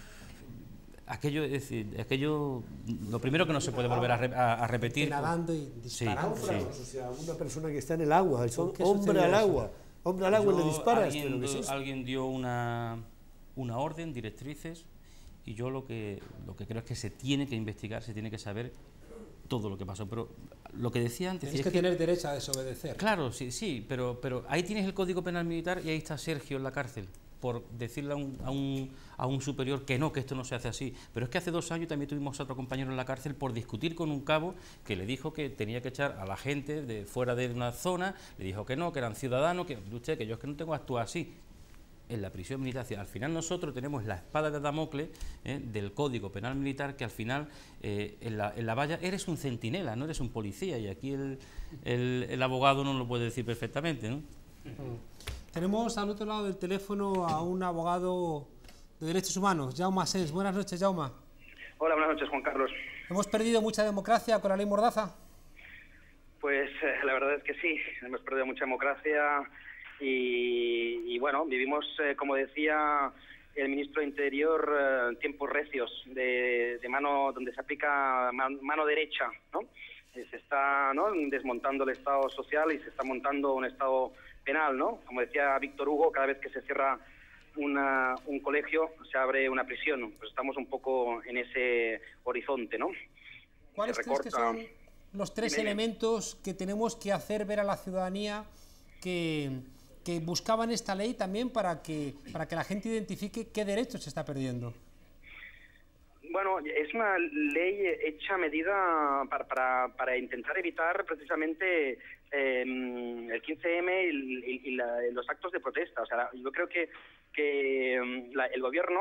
Aquello, lo primero que no se puede volver a repetir. Nadando y disparando. Sí. O sea, una persona que está en el agua, hombre al agua y le disparas. Alguien dio una orden, directrices, y yo lo que creo es que se tiene que investigar, se tiene que saber todo lo que pasó. Pero lo que decía antes... Tienes que tener derecho a desobedecer. Claro, sí, pero ahí tienes el Código Penal Militar y ahí está Sergio en la cárcel. por decirle a un superior que esto no se hace así. Pero es que hace 2 años también tuvimos a otro compañero en la cárcel por discutir con un cabo que le dijo que tenía que echar a la gente de fuera de una zona, le dijo que no, que eran ciudadanos, que usted, que yo es que no tengo que actuar así. En la prisión militar, al final nosotros tenemos la espada de Damocles del Código Penal Militar, que al final en la valla eres un centinela, no eres un policía, y aquí el abogado nos lo puede decir perfectamente, ¿no? Tenemos al otro lado del teléfono a un abogado de derechos humanos, Jaume Asens. Buenas noches, Jaume. Hola, buenas noches, Juan Carlos. ¿Hemos perdido mucha democracia con la ley Mordaza? Pues la verdad es que sí, hemos perdido mucha democracia. Y bueno, vivimos, como decía el ministro de Interior, tiempos recios de mano, donde se aplica mano derecha, ¿no? Se está, ¿no?, desmontando el Estado social y se está montando un Estado penal, ¿no? Como decía Víctor Hugo, cada vez que se cierra un colegio se abre una prisión. Pues estamos un poco en ese horizonte, ¿no? ¿Cuáles crees que son los 3 elementos que tenemos que hacer ver a la ciudadanía que buscaban esta ley también para que la gente identifique qué derechos se está perdiendo? Bueno, es una ley hecha a medida para intentar evitar precisamente el 15M y los actos de protesta. O sea, yo creo que el gobierno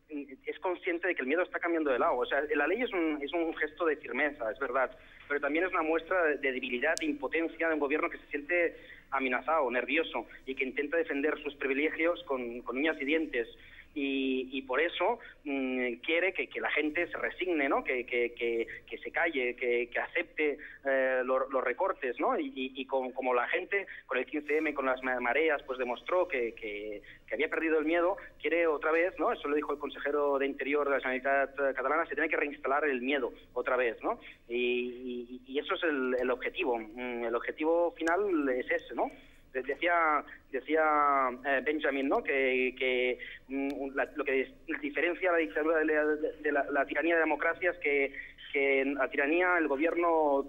es consciente de que el miedo está cambiando de lado. O sea, la ley es un gesto de firmeza, es verdad, pero también es una muestra de debilidad, de impotencia de un gobierno que se siente amenazado, nervioso y que intenta defender sus privilegios con uñas y dientes. Y por eso quiere que la gente se resigne, ¿no? Que se calle, que acepte los recortes, ¿no? Y como la gente con el 15M, con las mareas, pues demostró que había perdido el miedo, quiere otra vez, ¿no? Eso lo dijo el consejero de Interior de la Generalitat catalana, se tiene que reinstalar el miedo otra vez, ¿no? Y eso es el objetivo. El objetivo final es ese, ¿no? Decía Benjamin, ¿no?, que lo que diferencia la dictadura de la tiranía de la democracia es que en la tiranía el gobierno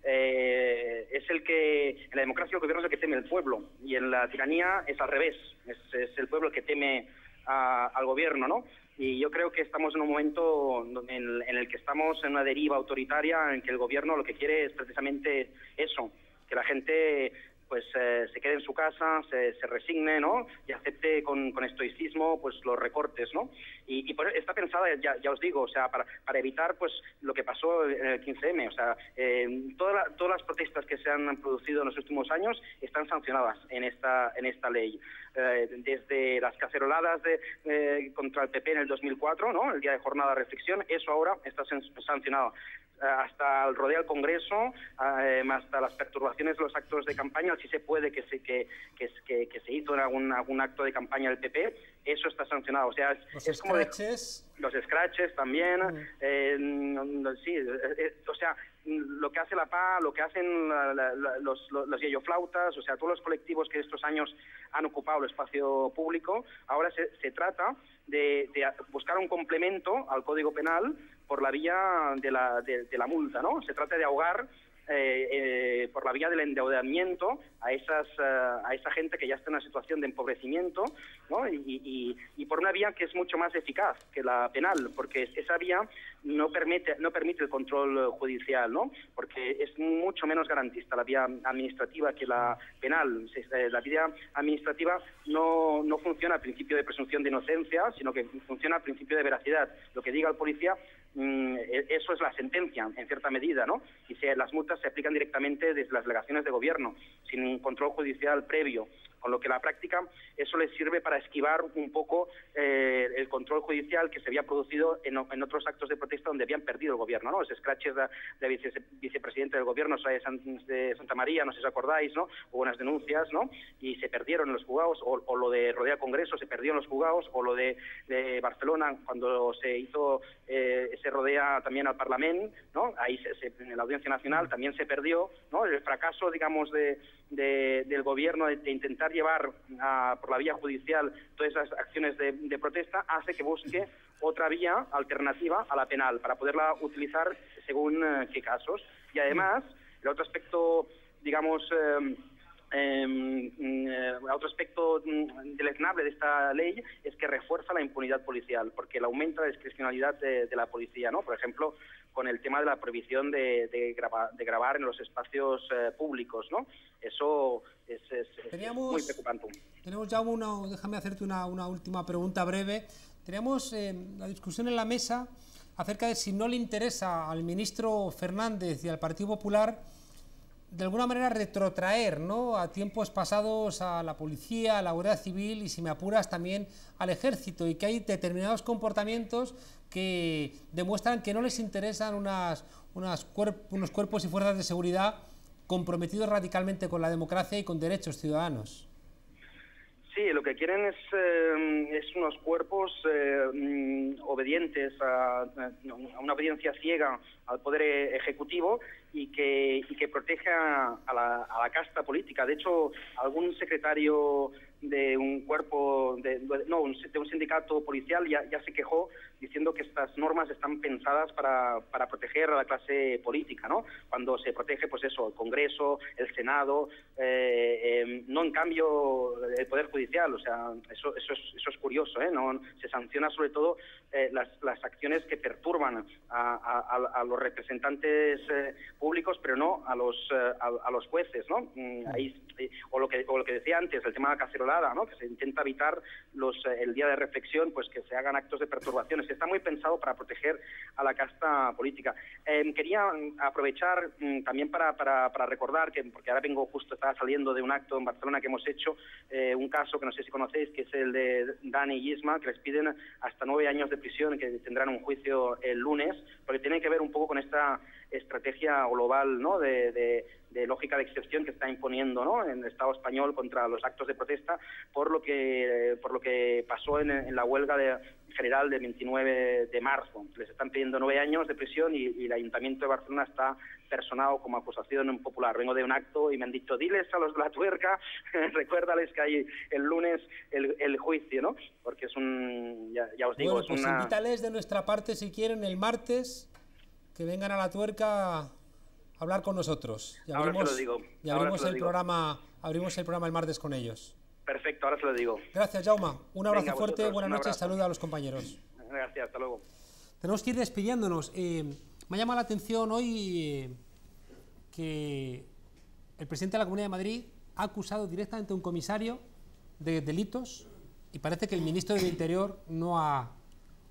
es el que, en la democracia el gobierno es el que teme al pueblo, y en la tiranía es al revés, es el pueblo el que teme al gobierno, ¿no? Y yo creo que estamos en un momento en el que estamos en una deriva autoritaria, en que el gobierno lo que quiere es precisamente eso, que la gente pues se quede en su casa, se resigne, ¿no?, y acepte con estoicismo pues los recortes, ¿no? Y por eso está pensada, ya os digo, o sea, para evitar pues lo que pasó en el 15M. O sea, todas las protestas que se han producido en los últimos años están sancionadas en esta ley. Desde las caceroladas contra el PP en el 2004, ¿no?, el día de jornada de reflexión, eso ahora está sancionado. Hasta el rodeo al Congreso, hasta las perturbaciones de los actos de campaña, si se puede que se hizo en algún acto de campaña del PP, eso está sancionado. O sea, es como los scratches también, sí, o sea, lo que hace la PA, lo que hacen los yeyoflautas, o sea, todos los colectivos que estos años han ocupado el espacio público, ahora se trata de buscar un complemento al Código Penal por la vía de la multa, ¿no? Se trata de ahogar por la vía del endeudamiento a esa gente que ya está en una situación de empobrecimiento, ¿no? Y por una vía que es mucho más eficaz que la penal, porque esa vía no permite el control judicial, ¿no? Porque es mucho menos garantista la vía administrativa que la penal. La vía administrativa no funciona al principio de presunción de inocencia, sino que funciona al principio de veracidad. Lo que diga el policía, eso es la sentencia, en cierta medida, ¿no? Y las multas se aplican directamente desde las delegaciones de gobierno, sin un control judicial previo, con lo que en la práctica eso les sirve para esquivar un poco el control judicial que se había producido en otros actos de protesta donde habían perdido el gobierno, ¿no? Los scratches de vicepresidente del gobierno de Santa María, no sé si os acordáis, ¿no? Hubo unas denuncias, ¿no? Y se perdieron en los juzgados, o lo de Rodea Congreso se perdió en los juzgados, o lo de Barcelona cuando se hizo ese rodea también al Parlamento, ¿no? Ahí en la Audiencia Nacional también se perdió, ¿no? El fracaso, digamos, del gobierno de intentar llevar por la vía judicial todas esas acciones de protesta hace que busque otra vía alternativa a la penal para poderla utilizar según qué casos. Y además, el otro aspecto, digamos, Otro aspecto deleznable de esta ley es que refuerza la impunidad policial, porque le aumenta la discrecionalidad de la policía, ¿no? Por ejemplo, con el tema de la prohibición de grabar en los espacios públicos, ¿no? Eso es muy preocupante. Tenemos ya déjame hacerte una última pregunta breve. Teníamos la discusión en la mesa acerca de si no le interesa al ministro Fernández y al Partido Popular de alguna manera retrotraer, ¿no?, a tiempos pasados a la policía, a la Guardia Civil y, si me apuras, también al Ejército, y que hay determinados comportamientos que demuestran que no les interesan unos cuerpos y fuerzas de seguridad comprometidos radicalmente con la democracia y con derechos ciudadanos. Sí, lo que quieren es unos cuerpos obedientes a una obediencia ciega al poder ejecutivo y que proteja a la casta política. De hecho, algún secretario de un cuerpo, de un sindicato policial ya se quejó diciendo que estas normas están pensadas para proteger a la clase política, ¿no? Cuando se protege, pues eso, el Congreso, el Senado, no en cambio el Poder Judicial. O sea, eso es curioso, ¿eh? No, se sanciona sobre todo las acciones que perturban a los representantes públicos, pero no a los jueces, ¿no? O lo que decía antes, el tema de la cacerolada, ¿no? Que se intenta evitar el día de reflexión, pues que se hagan actos de perturbaciones. Está muy pensado para proteger a la casta política. Quería aprovechar también para recordar porque ahora estaba saliendo de un acto en Barcelona que hemos hecho, un caso que no sé si conocéis, que es el de Dani y Isma, que les piden hasta 9 años de prisión, que tendrán un juicio el lunes, porque tiene que ver un poco con esta estrategia global, ¿no?, de lógica de excepción que está imponiendo, ¿no?, en el Estado español contra los actos de protesta por lo que pasó en la huelga general del 29 de marzo. Les están pidiendo 9 años de prisión y el Ayuntamiento de Barcelona está personado como acusación popular. Vengo de un acto y me han dicho, diles a los de la tuerca, recuérdales que hay el lunes el juicio, ¿no? Porque es ya os digo, bueno, pues invítales de nuestra parte, si quieren, el martes, que vengan a la tuerca a hablar con nosotros. Y abrimos el programa el martes con ellos. Perfecto, ahora se lo digo. Gracias, Jaume. Un abrazo fuerte, buenas noches, saludos a los compañeros. Gracias, hasta luego. Tenemos que ir despidiéndonos. Me llama la atención hoy que el presidente de la Comunidad de Madrid ha acusado directamente a un comisario de delitos y parece que el ministro del Interior no ha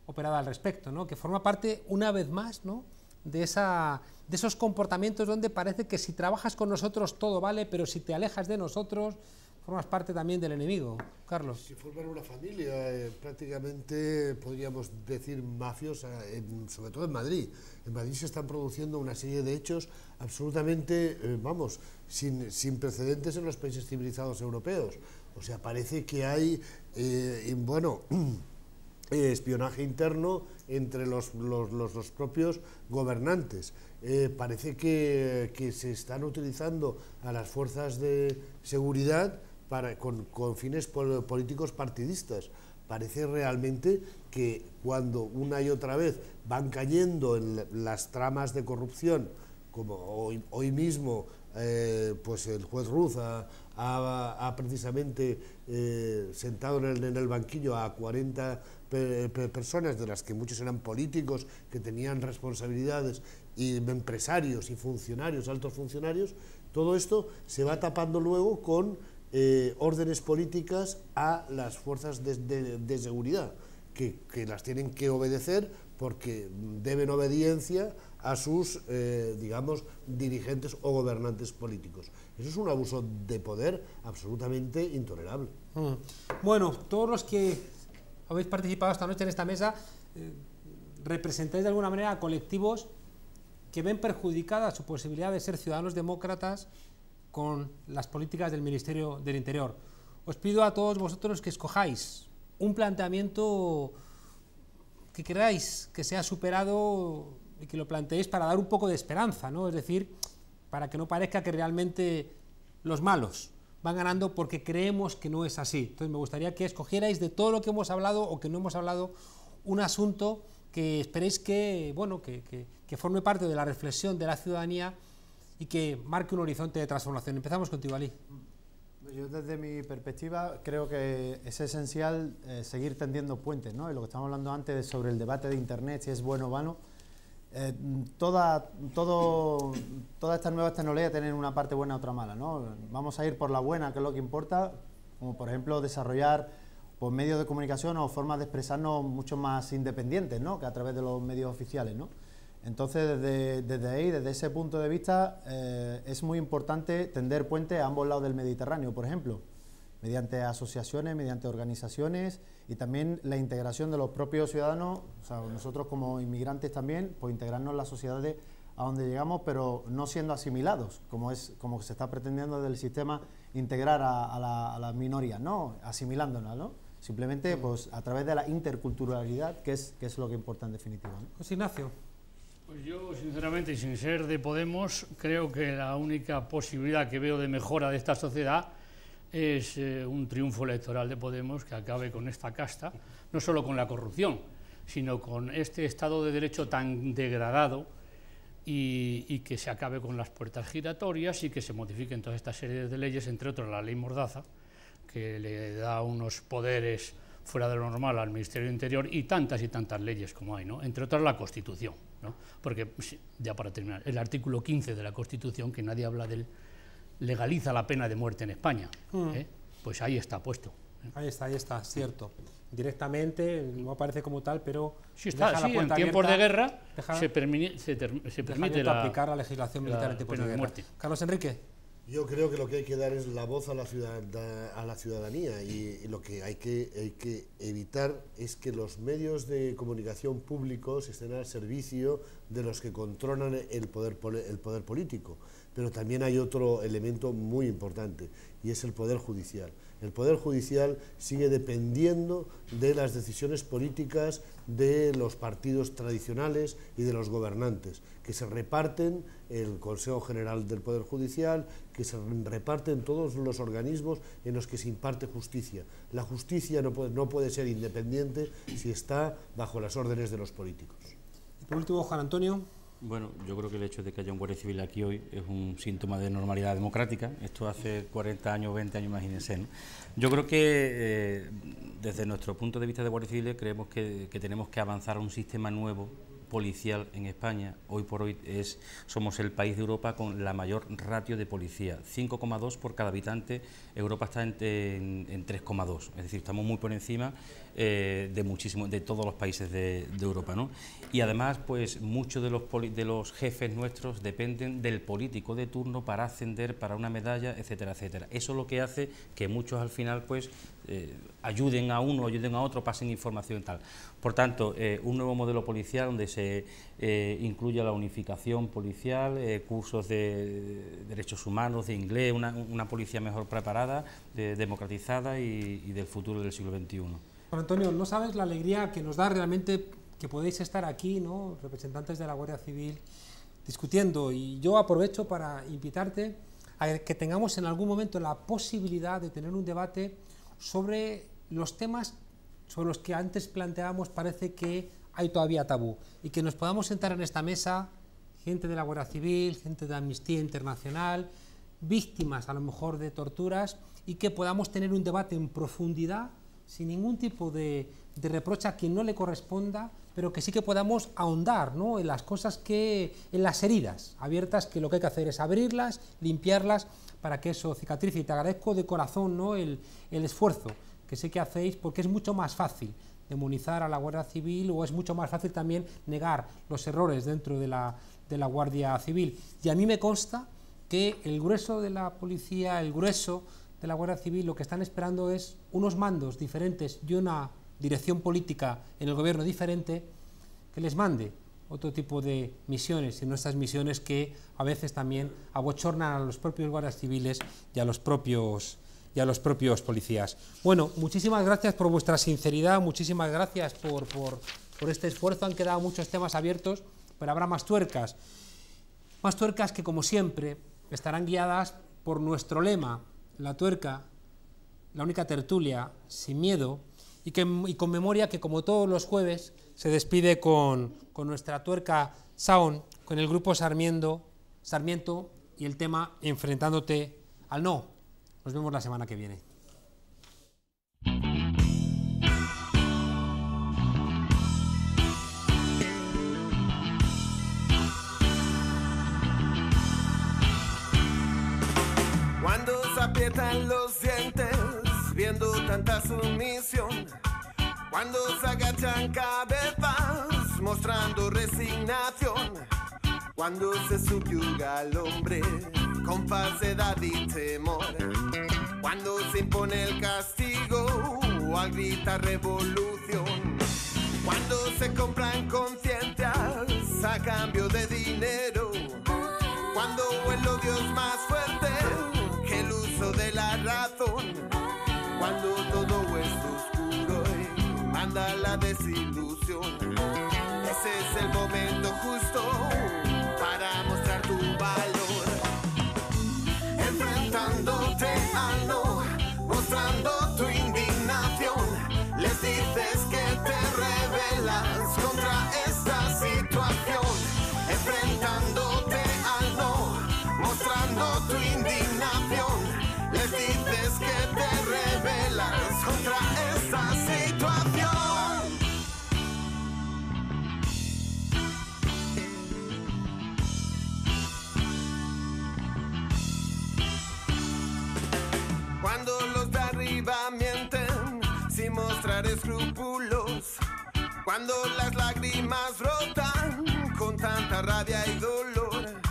operado al respecto, ¿no? Que forma parte, una vez más, ¿no?, de esos comportamientos donde parece que si trabajas con nosotros todo vale, pero si te alejas de nosotros formas parte también del enemigo. Carlos. Si forman una familia prácticamente, podríamos decir, mafiosa, sobre todo en Madrid. En Madrid se están produciendo una serie de hechos absolutamente, sin precedentes en los países civilizados europeos. O sea, parece que hay, espionaje interno entre los propios gobernantes. Parece que se están utilizando a las fuerzas de seguridad con fines políticos partidistas. Parece realmente que cuando una y otra vez van cayendo en las tramas de corrupción, como hoy mismo pues el juez Ruz ha precisamente sentado en el banquillo a 40 personas, de las que muchos eran políticos que tenían responsabilidades, y empresarios y funcionarios, altos funcionarios. Todo esto se va tapando luego con órdenes políticas a las fuerzas de seguridad, que las tienen que obedecer porque deben obediencia a sus, dirigentes o gobernantes políticos. Eso es un abuso de poder absolutamente intolerable. Bueno, todos los que habéis participado esta noche en esta mesa representáis de alguna manera a colectivos que ven perjudicada su posibilidad de ser ciudadanos demócratas con las políticas del Ministerio del Interior. Os pido a todos vosotros que escojáis un planteamiento que queráis que sea superado y que lo planteéis para dar un poco de esperanza, ¿no? Es decir, para que no parezca que realmente los malos van ganando porque creemos que no es así. Entonces me gustaría que escogierais de todo lo que hemos hablado o que no hemos hablado un asunto que esperéis que forme parte de la reflexión de la ciudadanía y que marque un horizonte de transformación. Empezamos contigo, Ali. Yo desde mi perspectiva creo que es esencial seguir tendiendo puentes, ¿no? Y lo que estamos hablando antes sobre el debate de Internet, si es bueno o malo, todas estas nuevas tecnologías tienen una parte buena y otra mala, ¿no? Vamos a ir por la buena, que es lo que importa, como por ejemplo desarrollar pues, medios de comunicación o formas de expresarnos mucho más independientes, ¿no? Que a través de los medios oficiales, ¿no? Entonces, desde ahí, desde ese punto de vista, es muy importante tender puentes a ambos lados del Mediterráneo, por ejemplo, mediante asociaciones, mediante organizaciones y también la integración de los propios ciudadanos, o sea, nosotros como inmigrantes también, pues integrarnos en las sociedades a donde llegamos, pero no siendo asimilados, como se está pretendiendo del sistema integrar a las minorías, ¿no? Asimilándolas, ¿no? Simplemente pues, a través de la interculturalidad, que es lo que importa en definitiva, ¿no? José Ignacio. Pues yo, sinceramente, y sin ser de Podemos, creo que la única posibilidad que veo de mejora de esta sociedad es un triunfo electoral de Podemos que acabe con esta casta, no solo con la corrupción, sino con este Estado de Derecho tan degradado y que se acabe con las puertas giratorias y que se modifiquen todas estas series de leyes, entre otras la ley Mordaza, que le da unos poderes fuera de lo normal al Ministerio del Interior y tantas leyes como hay, ¿no? Entre otras la Constitución, ¿no? Porque, ya para terminar, el artículo 15 de la Constitución, que nadie habla del legaliza la pena de muerte en España, pues ahí está puesto. Ahí está, cierto. Directamente, no aparece como tal, pero sí está, sí, en tiempos de guerra se permite aplicar la legislación militar en tiempos de guerra. Muerte. Carlos Enrique. Yo creo que lo que hay que dar es la voz a la ciudadanía y lo que hay que evitar es que los medios de comunicación públicos estén al servicio de los que controlan el poder político. Pero también hay otro elemento muy importante y es el Poder Judicial. El Poder Judicial sigue dependiendo de las decisiones políticas de los partidos tradicionales y de los gobernantes, que se reparten el Consejo General del Poder Judicial, que se reparten todos los organismos en los que se imparte justicia. La justicia no puede ser independiente si está bajo las órdenes de los políticos. Y por último, Juan Antonio. Bueno, yo creo que el hecho de que haya un guardia civil aquí hoy es un síntoma de normalidad democrática. Esto hace 40 años, 20 años, imagínense, ¿no? Yo creo que desde nuestro punto de vista de guardia civil creemos que tenemos que avanzar a un sistema nuevo policial en España. Hoy por hoy somos el país de Europa con la mayor ratio de policía, 5,2 por cada habitante. Europa está en 3,2, es decir, estamos muy por encima de todos los países de Europa, ¿no? Y además, pues muchos de los jefes nuestros dependen del político de turno para ascender, para una medalla, etcétera, etcétera. Eso es lo que hace que muchos al final, pues, ayuden a uno, ayuden a otro, pasen información y tal. Por tanto, un nuevo modelo policial donde se incluya la unificación policial, cursos de derechos humanos, de inglés, una policía mejor preparada, democratizada y del futuro del siglo XXI. Juan Antonio, no sabes la alegría que nos da realmente que podéis estar aquí, ¿no?, representantes de la Guardia Civil, discutiendo, y yo aprovecho para invitarte a que tengamos en algún momento la posibilidad de tener un debate sobre los temas sobre los que antes planteábamos. Parece que hay todavía tabú, y que nos podamos sentar en esta mesa gente de la Guardia Civil, gente de Amnistía Internacional, víctimas a lo mejor de torturas, y que podamos tener un debate en profundidad sin ningún tipo de reproche a quien no le corresponda, pero que sí que podamos ahondar, ¿no?, en las cosas en las heridas abiertas, que lo que hay que hacer es abrirlas, limpiarlas, para que eso cicatrice. Y te agradezco de corazón, ¿no?, el esfuerzo que sé que hacéis, porque es mucho más fácil demonizar a la Guardia Civil, o es mucho más fácil también negar los errores dentro de la Guardia Civil. Y a mí me consta que el grueso de la policía, el grueso de la Guardia Civil, lo que están esperando es unos mandos diferentes y una dirección política en el gobierno diferente que les mande otro tipo de misiones, y no estas misiones que a veces también abochornan a los propios guardias civiles y a los propios policías. Bueno, muchísimas gracias por vuestra sinceridad, muchísimas gracias por este esfuerzo. Han quedado muchos temas abiertos, pero habrá más tuercas que, como siempre, estarán guiadas por nuestro lema: la tuerca, la única tertulia sin miedo, y con memoria, que como todos los jueves se despide con nuestra tuerca Sound, con el grupo Sarmiento y el tema Enfrentándote al No. Nos vemos la semana que viene. Cuando se aprietan los dientes, viendo tanta sumisión, cuando se agachan cabezas, mostrando resignación, cuando se subyuga al hombre con falsedad y temor, cuando se impone el castigo o al gritar revolución, cuando se compran conciencias a cambio de dinero, cuando el odio es más fuerte que el uso de la razón, cuando todo es oscuro y manda la desilusión, ese es el momento justo para mostrar tu valor, enfrentándote al no, mostrando tu indignación, les dices que te rebelas contra esta situación, enfrentándote al no, mostrando tu indignación, les dices que te rebelas contra esta situación. Cuando los de arriba mienten sin mostrar escrúpulos, cuando las lágrimas brotan con tanta rabia y dolor,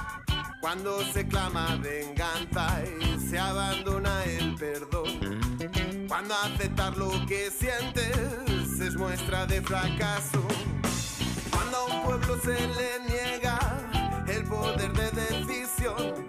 cuando se clama venganza y se abandona el perdón, cuando aceptar lo que sientes es muestra de fracaso, cuando a un pueblo se le niega el poder de decisión,